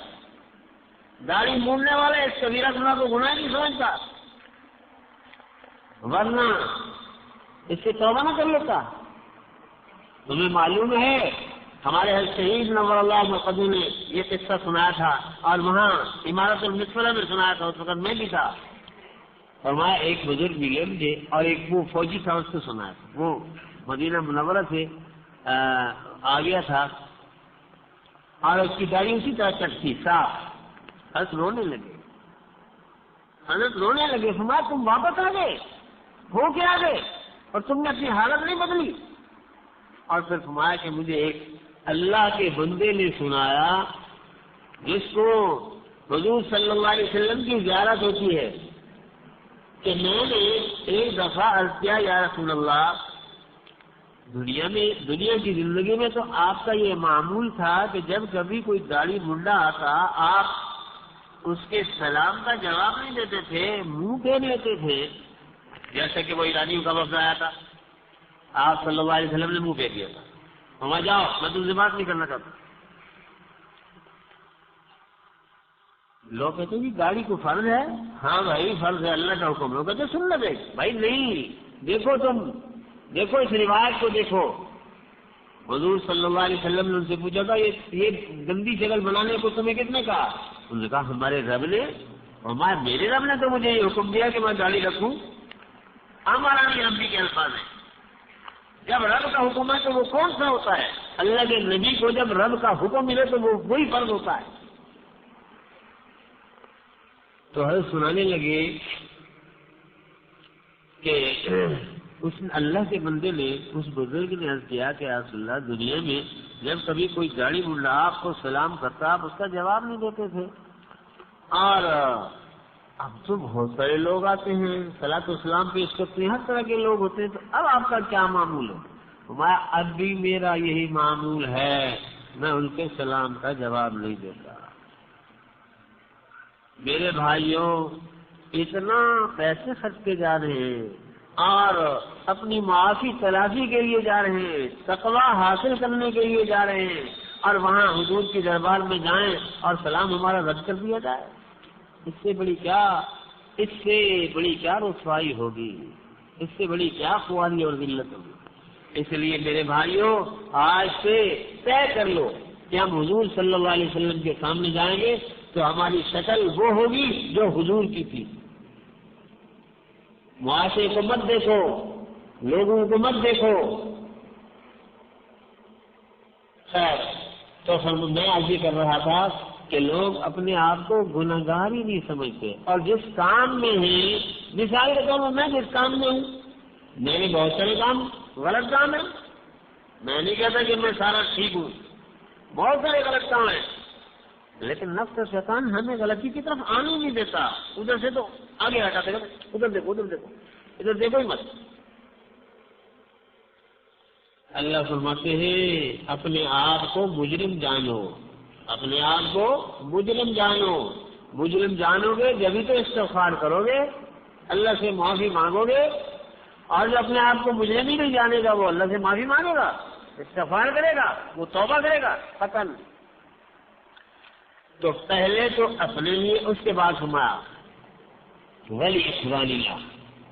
داڑھی مونڈنے والا اس کبیرہ گناہ کو گناہ ہی نہیں سمجھتا ورنہ اس سے توبہ نہ کر لیتا۔ تمہیں معلوم ہے ہمارے شہید نور اللہ مقدم نے یہ قصہ سنایا تھا اور وہاں عمارت المسفلہ میں سنایا تھا، اس وقت میں بھی تھا، فرمایا ایک بزرگ ملے مجھے اور ایک وہ فوجی تھا، اس کو سنایا تھا، وہ مدینہ منورہ سے آ گیا تھا اور اس کی داڑھی اسی طرح چٹ تھی صاف۔ حضرت رونے لگے، فرمایا تم واپس آ گئے، ہو کے آ گئے اور تم نے اپنی حالت نہیں بدلی؟ اور پھر فرمایا کہ مجھے ایک اللہ کے بندے نے سنایا جس کو حضور صلی اللہ علیہ وسلم کی زیارت ہوتی ہے کہ میں نے ایک دفعہ عرض کیا یا رسول اللہ دنیا کی زندگی میں تو آپ کا یہ معمول تھا کہ جب کبھی کوئی داڑھی منڈا آتا آپ اس کے سلام کا جواب نہیں دیتے تھے، منہ پھیر لیتے تھے، جیسے کہ وہ ایرانیوں کا وفد آیا تھا، آپ صلی اللہ علیہ وسلم نے منہ پھیر دیا تھا، وہاں جاؤ میں تم سے بات نہیں کرنا چاہتا۔ لوگ کہتے ہیں جی داڑھی کو فرض ہے، ہاں بھائی فرض ہے، اللہ کا حکم، لوگ کہتے سن لے بھائی نہیں، دیکھو اس روایت کو دیکھو، حضور صلی اللہ علیہ وسلم نے ان سے پوچھا تھا یہ گندی شکل بنانے کو تمہیں کس نے کہا؟ انہوں نے کہا ہمارے رب نے، اور میرے رب نے تو مجھے یہ حکم دیا کہ میں داڑھی رکھوں۔ ہمارا نہیں ربی کے الفاظ ہیں، جب رب کا حکم ہے تو وہ کون سا ہوتا ہے؟ اللہ کے نبی کو جب رب کا حکم ملے تو وہ وہی فرض ہوتا ہے۔ تو حضرت سنانے لگے کہ اس اللہ کے بندے نے، اس بزرگ نے عرض کیا کہ یا رسول اللہ دنیا میں جب کبھی کوئی داڑھی منڈا آپ کو سلام کرتا آپ اس کا جواب نہیں دیتے تھے، اور اب تو بہت سارے لوگ آتے ہیں صلاۃ والسلام پیش کرتے ہیں، ہر طرح کے لوگ ہوتے ہیں، تو اب آپ کا کیا معمول ہے؟ اب بھی میرا یہی معمول ہے، میں ان کے سلام کا جواب نہیں دیتا۔ میرے بھائیوں، اتنا پیسے خرچے جا رہے ہیں اور اپنی معافی تلافی کے لیے جا رہے ہیں، تقویٰ حاصل کرنے کے لیے جا رہے ہیں، اور وہاں حضور کی دربار میں جائیں اور سلام ہمارا رد کر دیا جائے، اس سے بڑی کیا رسوائی ہوگی، اس سے بڑی کیا خواری اور ذلت ہوگی۔ اس لیے میرے بھائیوں، آج سے طے کر لو کہ ہم حضور صلی اللہ علیہ وسلم کے سامنے جائیں گے تو ہماری شکل وہ ہوگی جو حضور کی تھی۔ معاشرے کو مت دیکھو، لوگوں کو مت دیکھو۔ خیر، تو میں آج یہ کر رہا تھا کہ لوگ اپنے آپ کو گنہگار ہی نہیں سمجھتے، اور جس کام میں ہیں، مثال کے طور پر میں جس کام میں ہوں، میرے بہت سارے کام غلط کام ہیں، میں نہیں کہتا کہ میں سارا ٹھیک ہوں، بہت سارے غلط کام ہیں، لیکن نفس اور شیطان ہمیں غلطی کی طرف آنے نہیں دیتا، ادھر سے تو آگے ہٹا دے گا، ادھر دیکھو ادھر دیکھو ہی مت۔ اللہ فرماتے ہیں اپنے آپ کو مجرم جانو، اپنے آپ کو مجرم جانو، مجرم جانو گے جبھی تو استغفار کرو گے، اللہ سے معافی مانگو گے، اور جو اپنے آپ کو مجرم ہی نہیں جانے گا وہ اللہ سے معافی مانگے گا، استغفار کرے گا، وہ توبہ کرے گا، ختم۔ تو پہلے تو اپنے لیے، اس کے بعد فرمایا وَلِإِخْوَانِنَا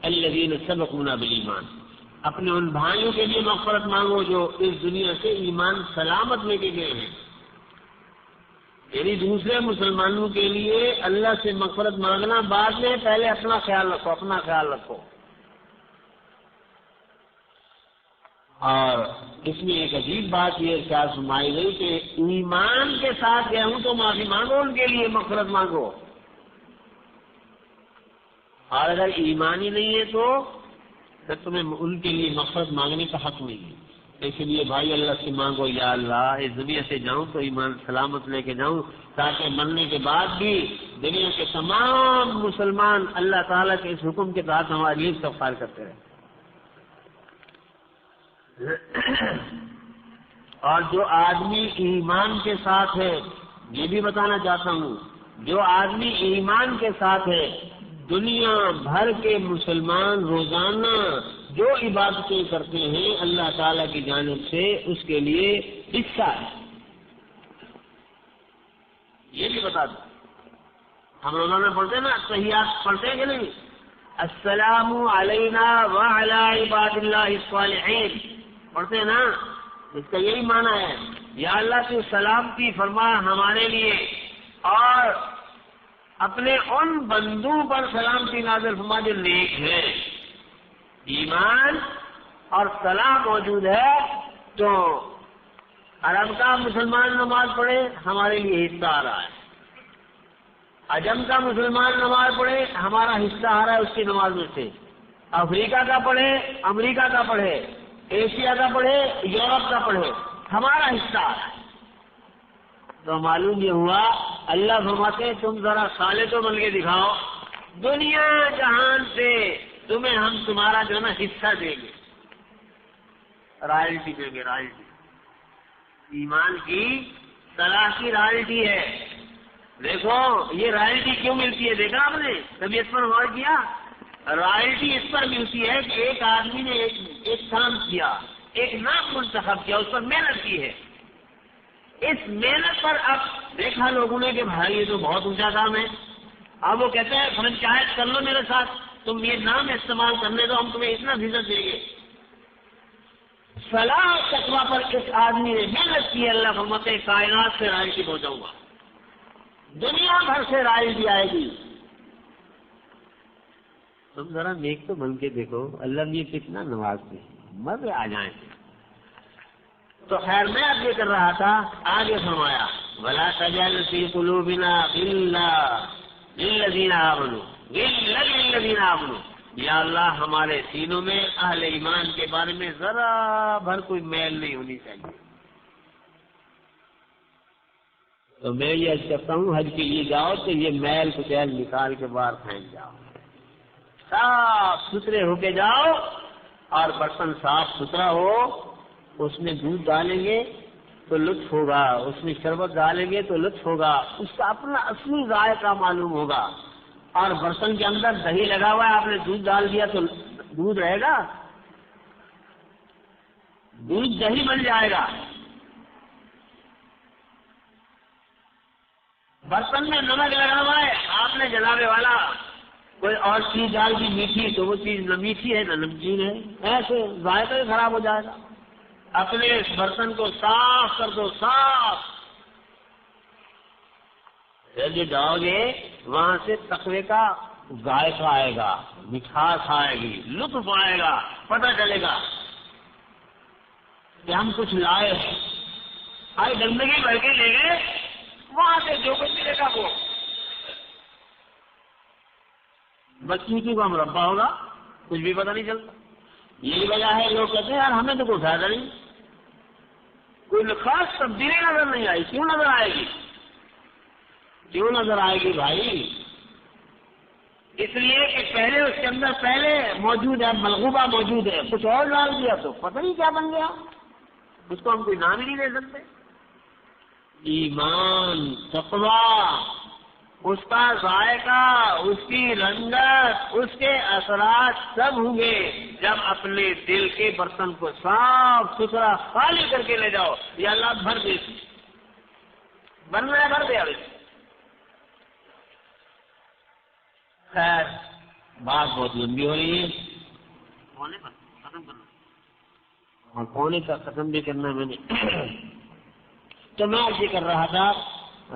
الَّذِينَ سَبَقُونَا بِالْإِيمَانِ، اپنے ان بھائیوں کے لیے مغفرت مانگو جو اس دنیا سے ایمان سلامت لے کے گئے ہیں، یعنی دوسرے مسلمانوں کے لیے اللہ سے مغفرت مانگنا بعد میں، پہلے اپنا خیال رکھو، اپنا خیال رکھو۔ اور اس میں ایک عجیب بات یہ ارشاد فرمائی گئی کہ ایمان کے ساتھ گئے ہوں تو معافی مانگو، ان کے لیے مغفرت مانگو، اور اگر ایمان ہی نہیں ہے تو پھر تمہیں ان کے لیے مغفرت مانگنے کا حق نہیں ہے۔ اس لیے بھائی اللہ سے مانگو، یا اللہ اس دنیا سے جاؤں تو ایمان سلامت لے کے جاؤں، تاکہ مرنے کے بعد بھی دنیا کے تمام مسلمان اللہ تعالیٰ کے اس حکم کے تحت ہمارے لیے استغفار کرتے رہے۔ اور جو آدمی ایمان کے ساتھ ہے، یہ بھی بتانا چاہتا ہوں، جو آدمی ایمان کے ساتھ ہے، دنیا بھر کے مسلمان روزانہ جو عبادتیں کرتے ہیں اللہ تعالیٰ کی جانب سے، اس کے لیے حصہ ہے۔ یہ بھی بتا دوں، ہم روزانہ پڑھتے ہیں نا، تحیات پڑھتے ہیں کہ نہیں؟ السلام علینا وعلی عباد اللہ الصالحین، پڑھتے ہیں نا؟ اس کا یہی معنی ہے، یا اللہ کی سلامتی فرما ہمارے لیے، اور اپنے ان بندوں پر سلامتی نازل فرما جو نیک ہیں۔ ایمان اور سلام موجود ہے تو عرب کا مسلمان نماز پڑھے ہمارے لیے حصہ آ رہا ہے، عجم کا مسلمان نماز پڑھے ہمارا حصہ آ رہا ہے اس کی نماز میں سے، افریقہ کا پڑھے، امریکہ کا پڑھے، ایشیا کا پڑھے، یورپ کا پڑھے، ہمارا حصہ آ رہا ہے۔ تو معلوم یہ ہوا اللہ فرماتے ہیں تم ذرا سالے تو بن کے دکھاؤ، دنیا جہان سے تمہیں ہم تمہارا جو ہے نا حصہ دیں گے، رائلٹی دیں گے، رائلٹی ایمان کی تلاشی رائلٹی ہے۔ دیکھو یہ رائلٹی کیوں ملتی ہے، دیکھا آپ نے کبھی اس پر غور کیا؟ رائلٹی اس پر ملتی ہے کہ ایک آدمی نے ایک کام کیا، ایک نام منتخب کیا، اس پر محنت کی ہے، اس محنت پر اب دیکھا لوگوں نے کہ بھائی یہ تو بہت اونچا کام ہے، اب وہ کہتے ہیں فرنچائز کر لو میرے ساتھ، تم یہ نام استعمال کرنے دو، ہم تمہیں اتنا فیصد دیں گے۔ صلاح و تقویٰ پر اس آدمی نے محنت کی، اللہ فرماتے ہیں کائنات سے رائلٹی پہنچاؤں گا، دنیا بھر سے رائلٹی آئے گی۔ تم ذرا نیک تو بن کے دیکھو، اللہ نے کتنا نوازتے ہیں، مزے آ جائیں۔ تو خیر میں اب یہ کر رہا تھا، آگے فرمایا وَلَا تَجْعَلْ فِي قُلُوبِنَا غِلًّا لِلَّذِينَ آمَنُوا غِلًّا لِلَّذِينَ آمَنُوا، یا اللہ ہمارے سینوں میں اہل ایمان کے بارے میں ذرا بھر کوئی میل نہیں ہونی چاہیے۔ تو میں یہ عرض کرتا ہوں حج کے لیے جاؤ تو یہ میل کچیل نکال کے باہر پھینک جاؤ، صاف ستھرے ہو کے جاؤ، اور برتن صاف ستھرا ہو، اس میں دودھ ڈالیں گے تو لطف ہوگا، اس میں شربت ڈالیں گے تو لطف ہوگا، اس کا اپنا اصلی ذائقہ معلوم ہوگا۔ اور برتن کے اندر دہی لگا ہوا ہے، آپ نے دودھ ڈال دیا تو دودھ رہے گا؟ دودھ دہی بن جائے گا۔ برتن میں نمک لگا ہوا ہے، آپ نے جناب والا کوئی اور چیز ڈال دی میٹھی تو وہ چیز نہ میٹھی ہے نہ نمکین ہے، ایسے ذائقہ ہی خراب ہو جائے گا۔ اپنے اس برتن کو صاف کر دو، صاف۔ جو جاؤ گے وہاں سے تقوی کا ذائقہ آئے گا، مٹھاس آئے گی، لطف آئے گا، پتہ چلے گا کہ ہم کچھ لائے ہیں۔ آئے گندگی بھر کے لے گئے، وہاں سے جو کچھ ملے گا وہ بچی کو مربع ہوگا، کچھ بھی پتہ نہیں چلتا۔ یہی وجہ ہے لوگ کہتے ہیں یار ہمیں تو کوئی فائدہ نہیں، کوئی خاص تبدیلی نظر نہیں آئی۔ کیوں نظر آئے گی؟ کیوں نظر آئے گی بھائی؟ اس لیے کہ پہلے اس کے اندر پہلے موجود ہے، ملغوبہ موجود ہے، کچھ اور ڈال دیا تو پتہ نہیں کیا بن گیا، اس کو ہم کوئی نام ہی نہیں دے سکتے۔ ایمان، تقویٰ، اس کا ذائقہ، اس کی رنگت، اس کے اثرات سب ہوں گے جب اپنے دل کے برتن کو صاف ستھرا خالی کر کے لے جاؤ۔ یا اللہ بھر دے، بھرنا ہے بھر دے۔ ابھی خیر بات بہت لمبی ہو رہی ہے، کونے پر ختم کرنا اور کونے کا ختم بھی کرنا میں نے۔ تو میں یہ کر رہا تھا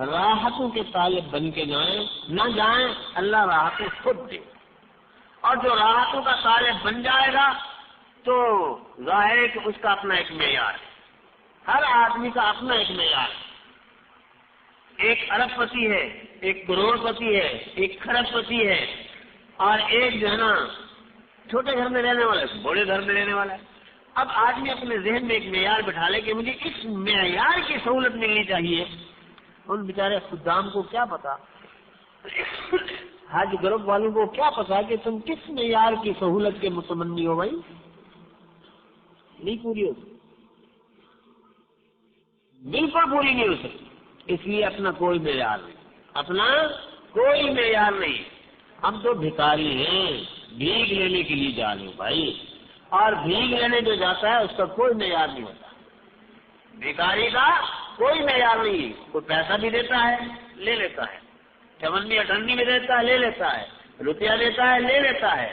راحتوں کے طالب بن کے جائیں نہ جائیں، اللہ راحتیں خود دے، اور جو راحتوں کا طالب بن جائے گا تو ظاہر ہے کہ اس کا اپنا ایک معیار ہے، ہر آدمی کا اپنا ایک معیار ہے۔ ایک ارب پتی ہے، ایک کروڑ پتی ہے، ایک کھرب پتی ہے، اور ایک جو ہے نا چھوٹے گھر میں رہنے والا ہے، بڑے گھر میں رہنے والا ہے۔ اب آدمی اپنے ذہن میں ایک معیار بٹھا لے کہ مجھے اس معیار کی سہولت ملنی چاہیے۔ ان بیچارے خدام کو کیا پتا، حج گروپ والوں کو کیا پتا کہ تم کس معیار کی سہولت کے متمنی ہو بھائی؟ نہیں پوری ہو سکتی، بالکل پوری نہیں ہو سکتی۔ اس لیے اپنا کوئی معیار نہیں، اپنا کوئی معیار نہیں۔ ہم تو بھکاری ہیں، بھیگ لینے کے لیے جا رہے ہیں بھائی، اور بھیگ لینے جو جاتا ہے اس کا کوئی معیار نہیں ہوتا۔ بھکاری کا کوئی معیار نہیں، کوئی پیسہ بھی دیتا ہے لے لیتا ہے، چمنی اٹھنی میں دیتا ہے لے لیتا ہے، روپیہ دیتا ہے لے لیتا ہے،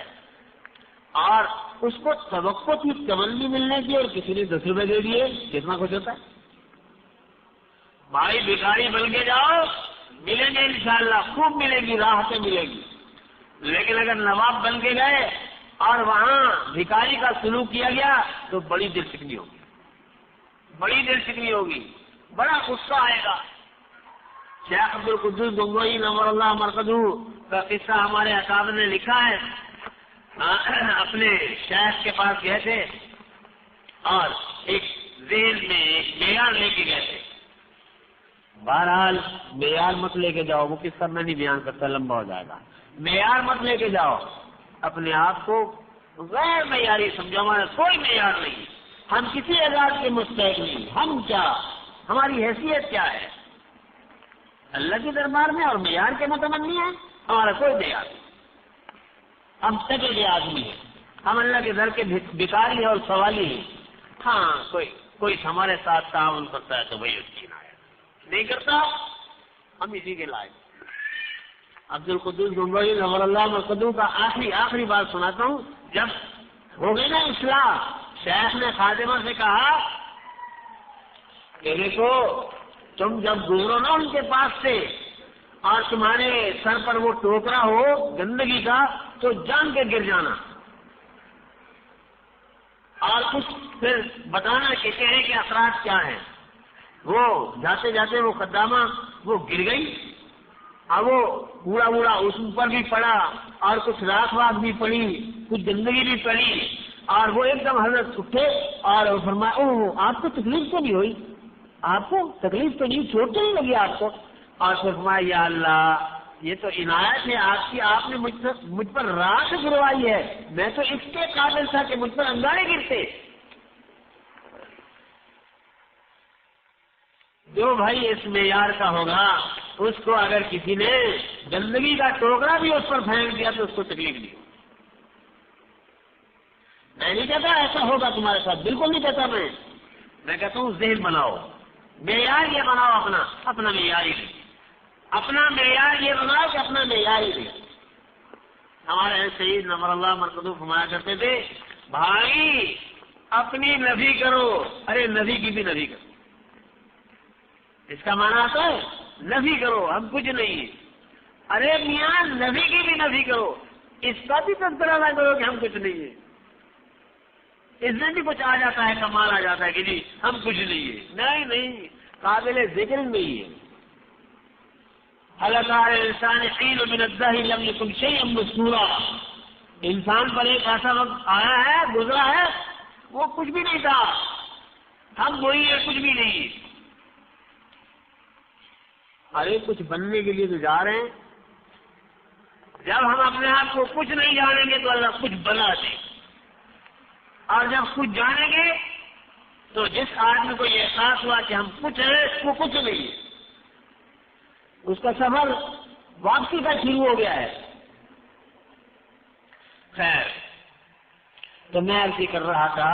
اور اس کو توقع تھی چمنی ملنے کی اور کسی نے 10 روپے دے دیے، کتنا کچھ ہوتا ہے بھائی۔ بھکاری بن کے جاؤ، ملیں گے انشاءاللہ، خوب ملے گی، راحتیں ملے گی۔ لیکن اگر نواب بن کے گئے اور وہاں بھکاری کا سلوک کیا گیا تو بڑی دل شکنی ہوگی، بڑی دل شکنی ہوگی، بڑا غصہ آئے گا۔ شیخ عبد القدوس گنگوئی نور اللہ مرکزہ کا قصہ ہمارے اکابر نے لکھا ہے۔ اپنے شیخ کے پاس گئے تھے اور ایک ذہن میں ایک معیار لے کے گئے تھے۔ بہرحال معیار مت لے کے جاؤ، وہ قصہ میں نہیں بیان کرتا، لمبا ہو جائے گا۔ معیار مت لے کے جاؤ، اپنے آپ کو غیر معیاری سمجھو، ہمارا کوئی معیار نہیں، ہم کسی اعزاز کے مستحق نہیں، ہم کیا، ہماری حیثیت کیا ہے اللہ کے دربار میں، اور معیار کے متمنی ہیں، ہمارا کوئی معیار نہیں، ہم تکے ہوئے آدمی ہیں، ہم اللہ کے در کے بھکاری اور سوالی ہیں۔ ہاں کوئی ہمارے ساتھ تعاون کرتا ہے تو وہی اچھی نہ ہے، نہیں کرتا ہم اسی کے لائق۔ عبد القدوس گنگوئی نور اللہ مرکزہ کا آخری بات سناتا ہوں۔ جب ہو گئی نا اصلاح، شیخ نے خادمہ سے کہا کہ دیکھو تم جب گزرو نا ان کے پاس سے اور تمہارے سر پر وہ ٹوکرا ہو گندگی کا تو جان کے گر جانا، اور کچھ پھر بتانا کہ چہرے کے اثرات کیا ہیں۔ وہ جاتے جاتے وہ خدامہ وہ گر گئی، اور وہ کوڑا اس پر بھی پڑا، اور کچھ راکھ واک بھی پڑی، کچھ گندگی بھی پڑی، اور وہ ایک دم حضرت اٹھے اور فرمایا اوہ آپ کو تکلیف تو نہیں ہوئی، آپ کو تکلیف تو نہیں، چوٹ تو نہیں لگی آپ کو؟ اور فرمایا یا اللہ یہ تو عنایت ہے آپ کی، آپ نے مجھ پر رات گروائی ہے، میں تو اس کے قابل تھا کہ مجھ پر انگارے گرتے۔ جو بھائی اس معیار کا ہوگا اس کو اگر کسی نے گندگی کا ٹوکرا بھی اس پر پھینک دیا تو اس کو تکلیف نہیں۔ میں نہیں کہتا ایسا ہوگا تمہارے ساتھ، بالکل نہیں کہتا میں کہتا ہوں ذہن بناؤ، معیار یہ بناؤ اپنا معیار ہی نہیں، اپنا معیار یہ بناؤ کہ اپنا معیار ہی نہیں۔ ہمارے سید نور اللہ مرکزو فرمایا کرتے تھے بھائی اپنی نفی کرو، ارے نفی کی بھی نفی کرو، اس کا معنی آتا ہے نفی کرو ہم کچھ نہیں ہے، ارے میاں نفی کی بھی نفی کرو، اس کا بھی تذکرہ نہ کرو کہ ہم کچھ نہیں ہے، اس میں بھی کچھ آ جاتا ہے، کمال آ جاتا ہے کہ جی ہم کچھ نہیں ہے، نہیں قابل ذکر نہیں ہے۔ اللہ انسان حین من الدہر لم یکن شیئا مذکورا، انسان پر ایک ایسا وقت آیا ہے، گزرا ہے، وہ کچھ بھی نہیں تھا، ہم وہی ہے، کچھ بھی نہیں۔ ارے کچھ بننے کے لیے تو جا رہے ہیں، جب ہم اپنے آپ کو کچھ نہیں جانیں گے تو اللہ کچھ بنا دے، اور جب کچھ جانیں گے تو جس آدمی کو یہ احساس ہوا کہ ہم کچھ ہیں وہ کچھ نہیں ہے، اس کا سفر واپسی کا شروع ہو گیا ہے۔ خیر تو میں عرض کر رہا تھا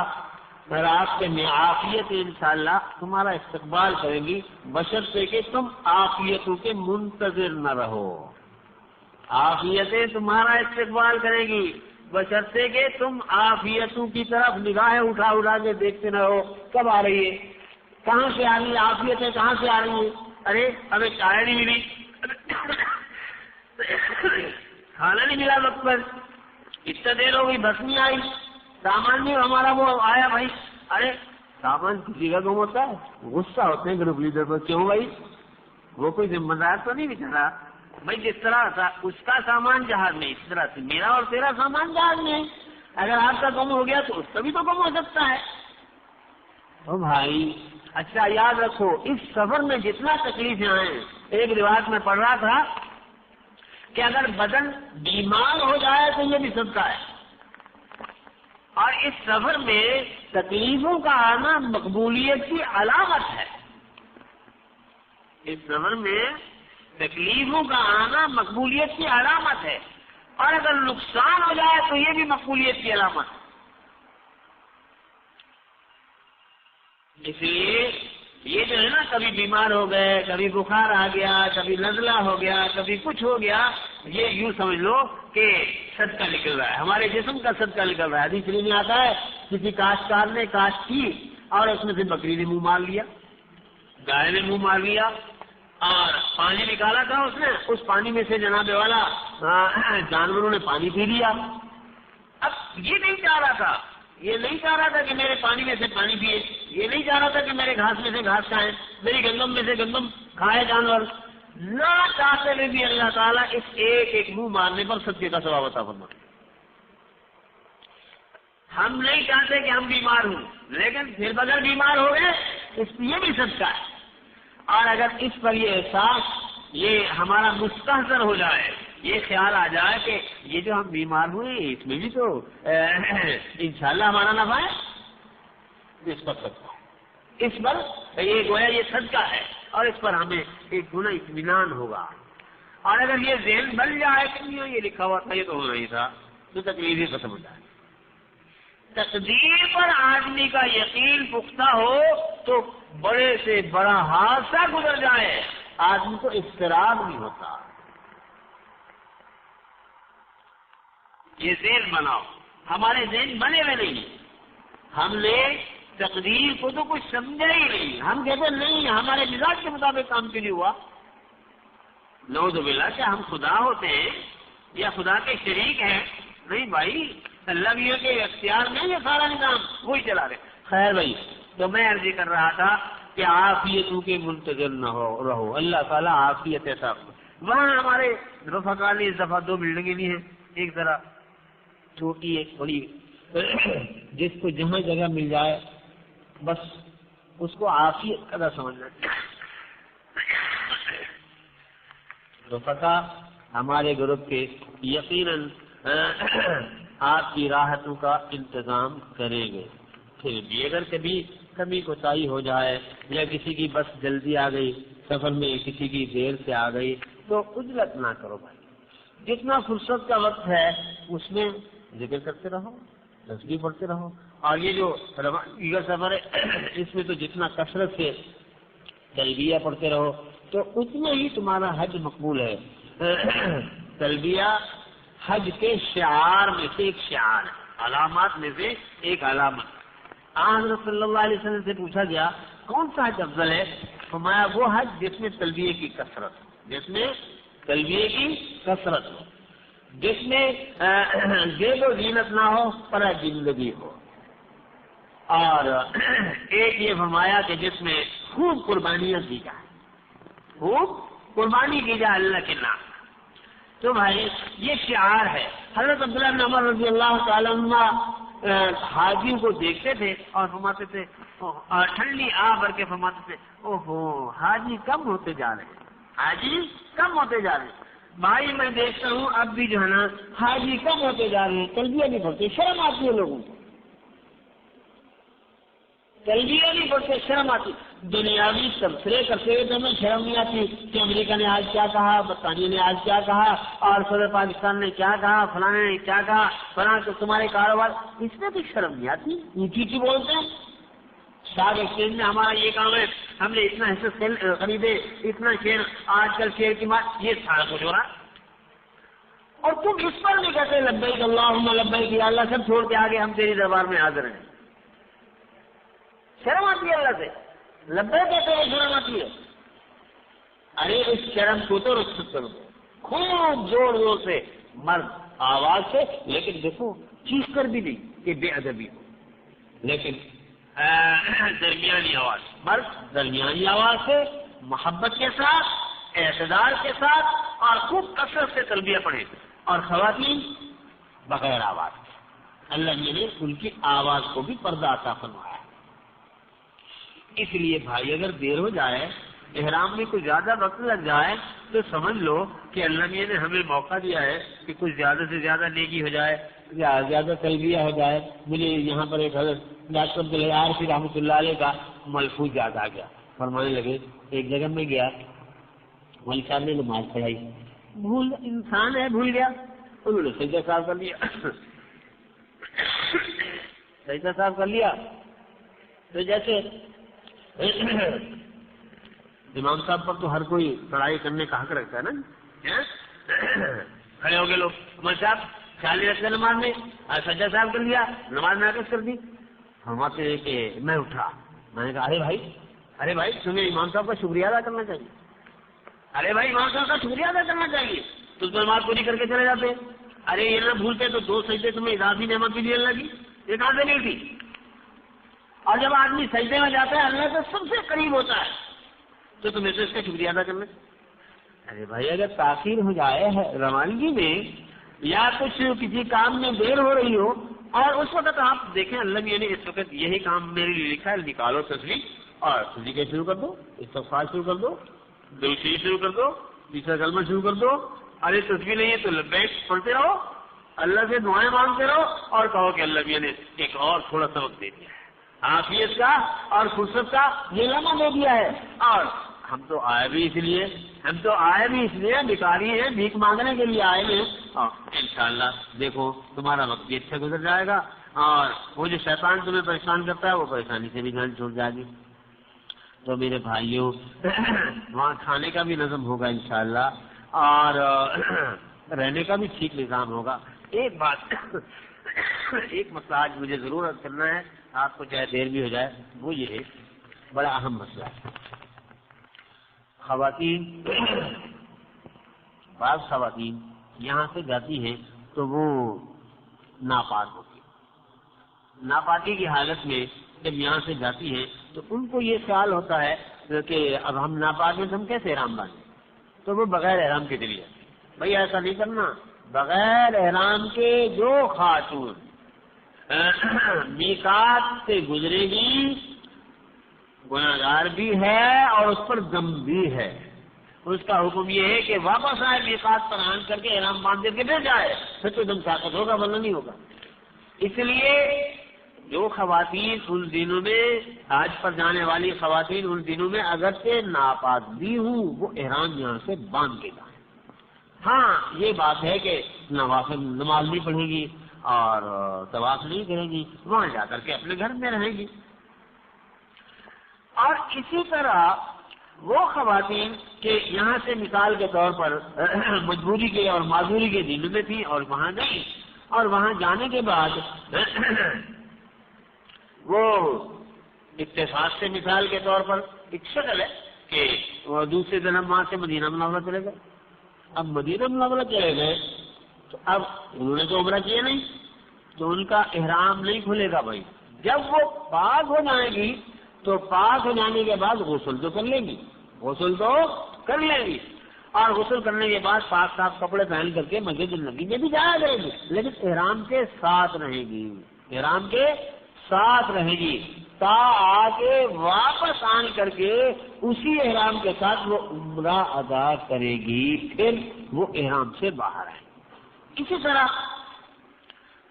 راستے میں عافیت انشاءاللہ تمہارا استقبال کریں گی، بشرطے کہ تم عافیتوں کے منتظر نہ رہو، عافیتیں تمہارا استقبال کریں گی بشرطے کہ تم عافیتوں کی طرف نگاہیں اٹھا کے دیکھتے نہ ہو کب آ رہی ہے، کہاں سے آ رہی ہے عافیتیں، کہاں سے آ رہی ہیں، ارے ہمیں چائے نہیں ملی، کھانا نہیں ملا وقت پر، اتنا دیر ہو گئی بس نہیں آئی، سامان نہیں ہمارا وہ آیا بھائی، ارے سامان کسی کا گم ہوتا ہے، غصہ ہوتے ہیں گروپ لیڈر پر، کیوں بھائی وہ کوئی ذمہ دار تو نہیں بیچارا بھائی، جس طرح تھا اس کا سامان جہاز میں، اس طرح سے میرا اور تیرا سامان جہاز میں ہے، اگر آپ کا گم ہو گیا تو اس کا بھی تو گم ہو سکتا ہے۔ تو بھائی اچھا یاد رکھو اس سفر میں جتنا تکلیفیں آئیں، ایک روایت میں پڑھ رہا تھا کہ اگر بدن بیمار ہو جائے تو یہ بھی صدقہ ہے، اور اس سفر میں تکلیفوں کا آنا مقبولیت کی علامت ہے، اس سفر میں تکلیفوں کا آنا مقبولیت کی علامت ہے، اور اگر نقصان ہو جائے تو یہ بھی مقبولیت کی علامت ہے۔ اس لیے یہ جو ہے نا کبھی بیمار ہو گئے، کبھی بخار آ گیا، کبھی نزلہ ہو گیا، کبھی کچھ ہو گیا، یہ یوں سمجھ لو کہ صدقہ نکل رہا ہے، ہمارے جسم کا صدقہ نکل رہا ہے۔ حدیث شریف میں آتا ہے کسی کاشتکار نے کاشت کی اور اس میں سے بکری نے منہ مار لیا، گائے نے منہ مار لیا، اور پانی نکالا تھا اس نے، اس پانی میں سے جناب والا جانوروں نے پانی پی لیا۔ اب یہ نہیں چاہ رہا تھا، یہ نہیں چاہ رہا تھا کہ میرے پانی میں سے پانی پیے، یہ نہیں چاہ رہا تھا کہ میرے گھاس میں سے گھاس کھائیں، میری گندم میں سے گندم کھائے جانور، نہ چاہتے ہوئے بھی اللہ تعالیٰ اس ایک ایک منہ مارنے پر صدقے کا ثواب عطا فرماتا ہے۔ ہم نہیں چاہتے کہ ہم بیمار ہوں، لیکن پھر اگر بیمار ہو گئے اس یہ بھی صدقہ ہے، اور اگر اس پر یہ احساس یہ ہمارا مستحضر ہو جائے، یہ خیال آ جائے کہ یہ جو ہم بیمار ہوئے اس میں بھی تو انشاءاللہ ہمارا نفع ہے، اس پر صدقہ ہے، اس پر یہ گویا یہ صدقہ ہے، اور اس پر ہمیں ایک گنا اطمینان ہوگا۔ اور اگر یہ ذہن بن جائے کہ یہ لکھا ہوا تھا یہ تو ہونا ہی تھا، تو تکلیف ہی ختم ہو جائے۔ تقدیر پر آدمی کا یقین پختہ ہو تو بڑے سے بڑا حادثہ گزر جائے آدمی کو اضطراب نہیں ہوتا۔ یہ ذہن بناؤ، ہمارے ذہن بنے ہوئے نہیں، ہم نے تقدیر کو تو کچھ سمجھا ہی نہیں، ہم کہتے نہیں ہمارے مزاج کے مطابق کام کیوں نہیں ہوا۔ نعوذ باللہ کہ ہم خدا ہوتے ہیں یا خدا کے شریک ہیں؟ نہیں بھائی، اللہ بھی ہے کہ اختیار میں یہ سارا نظام وہی چلا رہے۔ خیر بھائی، تو میں عرض کر رہا تھا کہ عافیتوں کے منتظر نہ رہو، اللہ تعالیٰ عافیت ایسا۔ وہاں ہمارے رفقا نے اس دفعہ 2 بلڈنگیں بھی ہیں، ایک ذرا چھوٹی ایک بڑی، جس کو جہاں جگہ مل جائے بس اس کو عافیت قدر سمجھنا۔ تو پتہ ہمارے گروپ کے یقیناً آپ کی راحتوں کا انتظام کریں گے. پھر بھی اگر کبھی کوتاہی ہو جائے یا کسی کی بس جلدی آ گئی، سفر میں کسی کی دیر سے آ گئی، تو عجلت نہ کرو بھائی. جتنا فرصت کا وقت ہے اس میں ذکر کرتے رہو، تسبیح پڑھتے رہو. اور یہ جو روانگی کا سفر ہے اس میں تو جتنا کثرت سے تلبیہ پڑھتے رہو تو اتنا ہی تمہارا حج مقبول ہے. تلبیہ حج کے شعار میں سے ایک شعار ہے، علامات میں سے ایک علامت. حضرت صلی اللہ علیہ وسلم سے پوچھا گیا کون سا حج افضل ہے؟ فرمایا وہ حج جس میں تلبیہ کی کثرت، جس میں تلبیہ کی کثرت ہو، جس میں زیب و زینت نہ ہو پر زندگی ہو، اور ایک یہ فرمایا کہ جس میں خوب قربانیاں دی جائیں، خوب قربانی کی جائے اللہ کے نام. تو بھائی یہ شعار ہے. حضرت عبداللہ بن عمر رضی اللہ تعالیٰ عنہ حاجیوں کو دیکھتے تھے اور فرماتے تھے، ٹھنڈی آ بھر کے فرماتے تھے اوہو حاجی کم ہوتے جا رہے ہیں، حاجی کم ہوتے جا رہے ہیں. بھائی میں دیکھتا ہوں اب بھی جو ہے نا حاجی کم ہوتے جا رہے ہیں، تلبیہ نہیں پڑھتے، شرم آتی ہے لوگوں کو، تلبیہ نہیں پڑھتے، شرم آتی. دنیاوی تبصرے کرتے ہوئے تو ہمیں شرم نہیں آتی کہ امریکہ نے آج کیا کہا، برطانیہ نے آج کیا کہا، اور صدر پاکستان نے کیا کہا، فلانے نے کیا کہا، فلاں تو تمہارے کاروبار، اس میں تو شرم نہیں آتی. اونچی بولتے ہیں اسٹاک ایکسچینج میں ہمارا یہ کام ہے، ہم نے اتنا حصہ خریدے، اتنا شیئر، آج کل شیئر کی بات، یہ سارا کچھ ہو رہا. اور تم اس پر نہیں کہتے لبیک اللہم لبیک یا اللہ سب چھوڑ کے آگے ہم تیری دربار میں حاضر ہیں. شرم آتی ہے اللہ سے، لبیک کہتے ہیں شرم آتی ہے. ارے اس شرم کو تو رخصت کرو، خوب زور زور سے مرد آواز سے، لیکن دیکھو چیخ کر بھی نہیں کہ بے ادبی ہو، لیکن درمیانی آواز، مرد درمیانی آواز سے محبت کے ساتھ، اعتدال کے ساتھ اور خوب کثرت سے تلبیہ پڑھے، اور خواتین بغیر آواز. اللہ نے ان کی آواز کو بھی پردہ عطا فرمایا. اس لیے بھائی اگر دیر ہو جائے، احرام میں کچھ زیادہ وقت لگ جائے تو سمجھ لو کہ اللہ نے ہمیں موقع دیا ہے کہ کچھ زیادہ سے زیادہ نیکی ہو جائے، زیادہ تلبیہ ہو جائے. مجھے یہاں پر ایک حضرت ڈاکٹر عبدالعارفی رحمۃ اللہ علیہ کا ملفوظ یاد آ گیا. فرمانے لگے ایک جگہ میں گیا، مولوی صاحب نے نماز پڑھائی، بھول انسان ہے بھول گیا، انہوں نے سجدہ صاحب کر لیا، سجدہ صاحب کر لیا. تو جیسے امام صاحب پر تو ہر کوئی پڑھائی کرنے کا حق رکھتا ہے نا. کھڑے ہو گئے لوگ، امام صاحب خیال رکھتے نماز میں، سجدہ صاحب کر لیا، نماز ناقص کر دی. فرماتے ہیں کہ میں اٹھا، میں نے کہا ارے بھائی تمہیں امام صاحب کا شکریہ ادا کرنا چاہیے، ارے بھائی امام صاحب کا شکریہ ادا کرنا چاہیے. تو نماز پوری کر کے چلے جاتے. ارے یہ نہ بھولتے تو 2 سجدے تمہیں اضافی نعمت بھی دی اللہ کی، یہ کہاں سے نہیں تھی. اور جب آدمی سجدے میں جاتا ہے اللہ سے سب سے قریب ہوتا ہے تو تمہیں سے اس کا شکریہ ادا کرنا. ارے بھائی اگر تاخیر ہو جائے روانگی میں یا کچھ کسی کام میں دیر ہو رہی ہو اور اس وقت آپ دیکھیں اللہ نے اس وقت یہی کام میرے لیے لکھا ہے، نکالو تصویر اور تصدیق شروع کر دو، استغفار شروع کر دو، دل شروع کر دو، تیسرا کلمہ شروع کر دو. ارے تصویر نہیں ہے تو لبیک پڑھتے رہو، اللہ سے دعائیں مانگتے رہو اور کہو کہ اللہ نے ایک اور تھوڑا سا وقت دے دیا ہے، عافیت کا اور فرصت کا یہ لمحہ دے دیا ہے. اور ہم تو آئے بھی اس لیے بھکاری ہیں، بھیک مانگنے کے لیے آئے ہیں. اور انشاءاللہ دیکھو تمہارا وقت بھی اچھا گزر جائے گا اور وہ جو شیطان تمہیں پریشان کرتا ہے وہ پریشانی سے بھی جان چھوڑ جائے گی. تو میرے بھائیوں وہاں کھانے کا بھی نظم ہوگا انشاءاللہ اور رہنے کا بھی ٹھیک نظام ہوگا. ایک بات ایک مسئلہ آج مجھے ضرور عرض کرنا ہے، آپ کو چاہے دیر بھی ہو جائے، وہ یہ ہے بڑا اہم مسئلہ ہے. بعض خواتین یہاں سے جاتی ہیں تو وہ ناپاک ہوتی ہیں. ناپاکی کی حالت میں جب یہاں سے جاتی ہیں تو ان کو یہ خیال ہوتا ہے کہ اب ہم ناپاک ہیں تو ہم کیسے احرام باندھیں، تو وہ بغیر احرام کے چلی جاتی. بھائی ایسا نہیں کرنا. بغیر احرام کے جو خاتون میقات سے گزرے گی گناہگار بھی ہے اور اس پر ذنب بھی ہے. اس کا حکم یہ ہے کہ واپس آئے میقات پر آن کر کے احرام باندھ کر کے پھر جائے، پھر تو دم طاقت ہوگا ورنہ نہیں ہوگا۔ اس لیے جو خواتین ان دنوں میں حج پر جانے والی خواتین ان دنوں میں اگرچہ ناپاک بھی ہوں وہ احرام یہاں سے باندھ کے جائیں۔ ہاں یہ بات ہے کہ نوافل نماز نہیں پڑھے گی اور طواف نہیں کرے گی، وہاں جا کر کے اپنے گھر میں رہیں گی۔ اور اسی طرح وہ خواتین کہ یہاں سے مثال کے طور پر مجبوری کے اور معذوری کے دنوں میں تھی اور وہاں گئی، اور وہاں جانے کے بعد وہ اتفاق سے مثال کے طور پر ایک شکل ہے کہ وہ دوسرے دن اب وہاں سے مدینہ منورہ چلے گئے۔ اب مدینہ منورہ چلے گئے تو اب انہوں نے تو عمرہ کیا نہیں تو ان کا احرام نہیں کھلے گا بھائی۔ جب وہ پاک ہو جائے گی تو پاک ہو جانے کے بعد غسل تو کر لیں گی، غسل تو کر لیں گی، اور غسل کرنے کے بعد پاک صاف کپڑے پہن کر کے مسجد النبی میں بھی جایا کرے گی، لیکن احرام کے ساتھ رہے گی، احرام کے ساتھ رہے گی تا آ کے واپس آن کر کے اسی احرام کے ساتھ وہ عمرہ ادا کرے گی، پھر وہ احرام سے باہر آئے۔ اسی طرح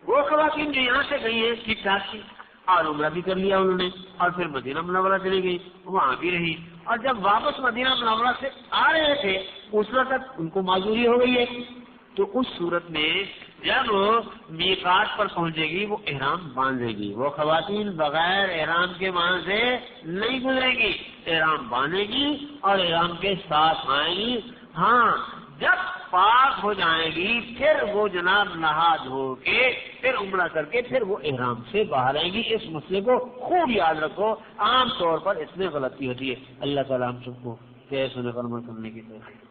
وہ خواتین جو یہاں سے گئی ہیں ٹھیک ٹھاک تھی اور عمرہ بھی کر لیا انہوں نے اور پھر مدینہ منورہ چلی گئی، وہاں بھی رہی، اور جب واپس مدینہ منورہ سے آ رہے تھے اس وقت ان کو معذوری ہو گئی ہے، تو اس صورت میں جب میقات پر پہنچے گی وہ احرام باندھے گی۔ وہ خواتین بغیر احرام کے وہاں سے نہیں گزرے گی، احرام باندھے گی اور احرام کے ساتھ آئیں گی۔ ہاں جب پاک ہو جائے گی پھر وہ جناب نہا دھو کے پھر عمرہ کر کے پھر وہ احرام سے باہر آئیں گی۔ اس مسئلے کو خوب یاد رکھو، عام طور پر اس میں غلطی ہوتی ہے۔ اللہ تعالیٰ ہم سب کو کیسے عمل کرنے کی توفیق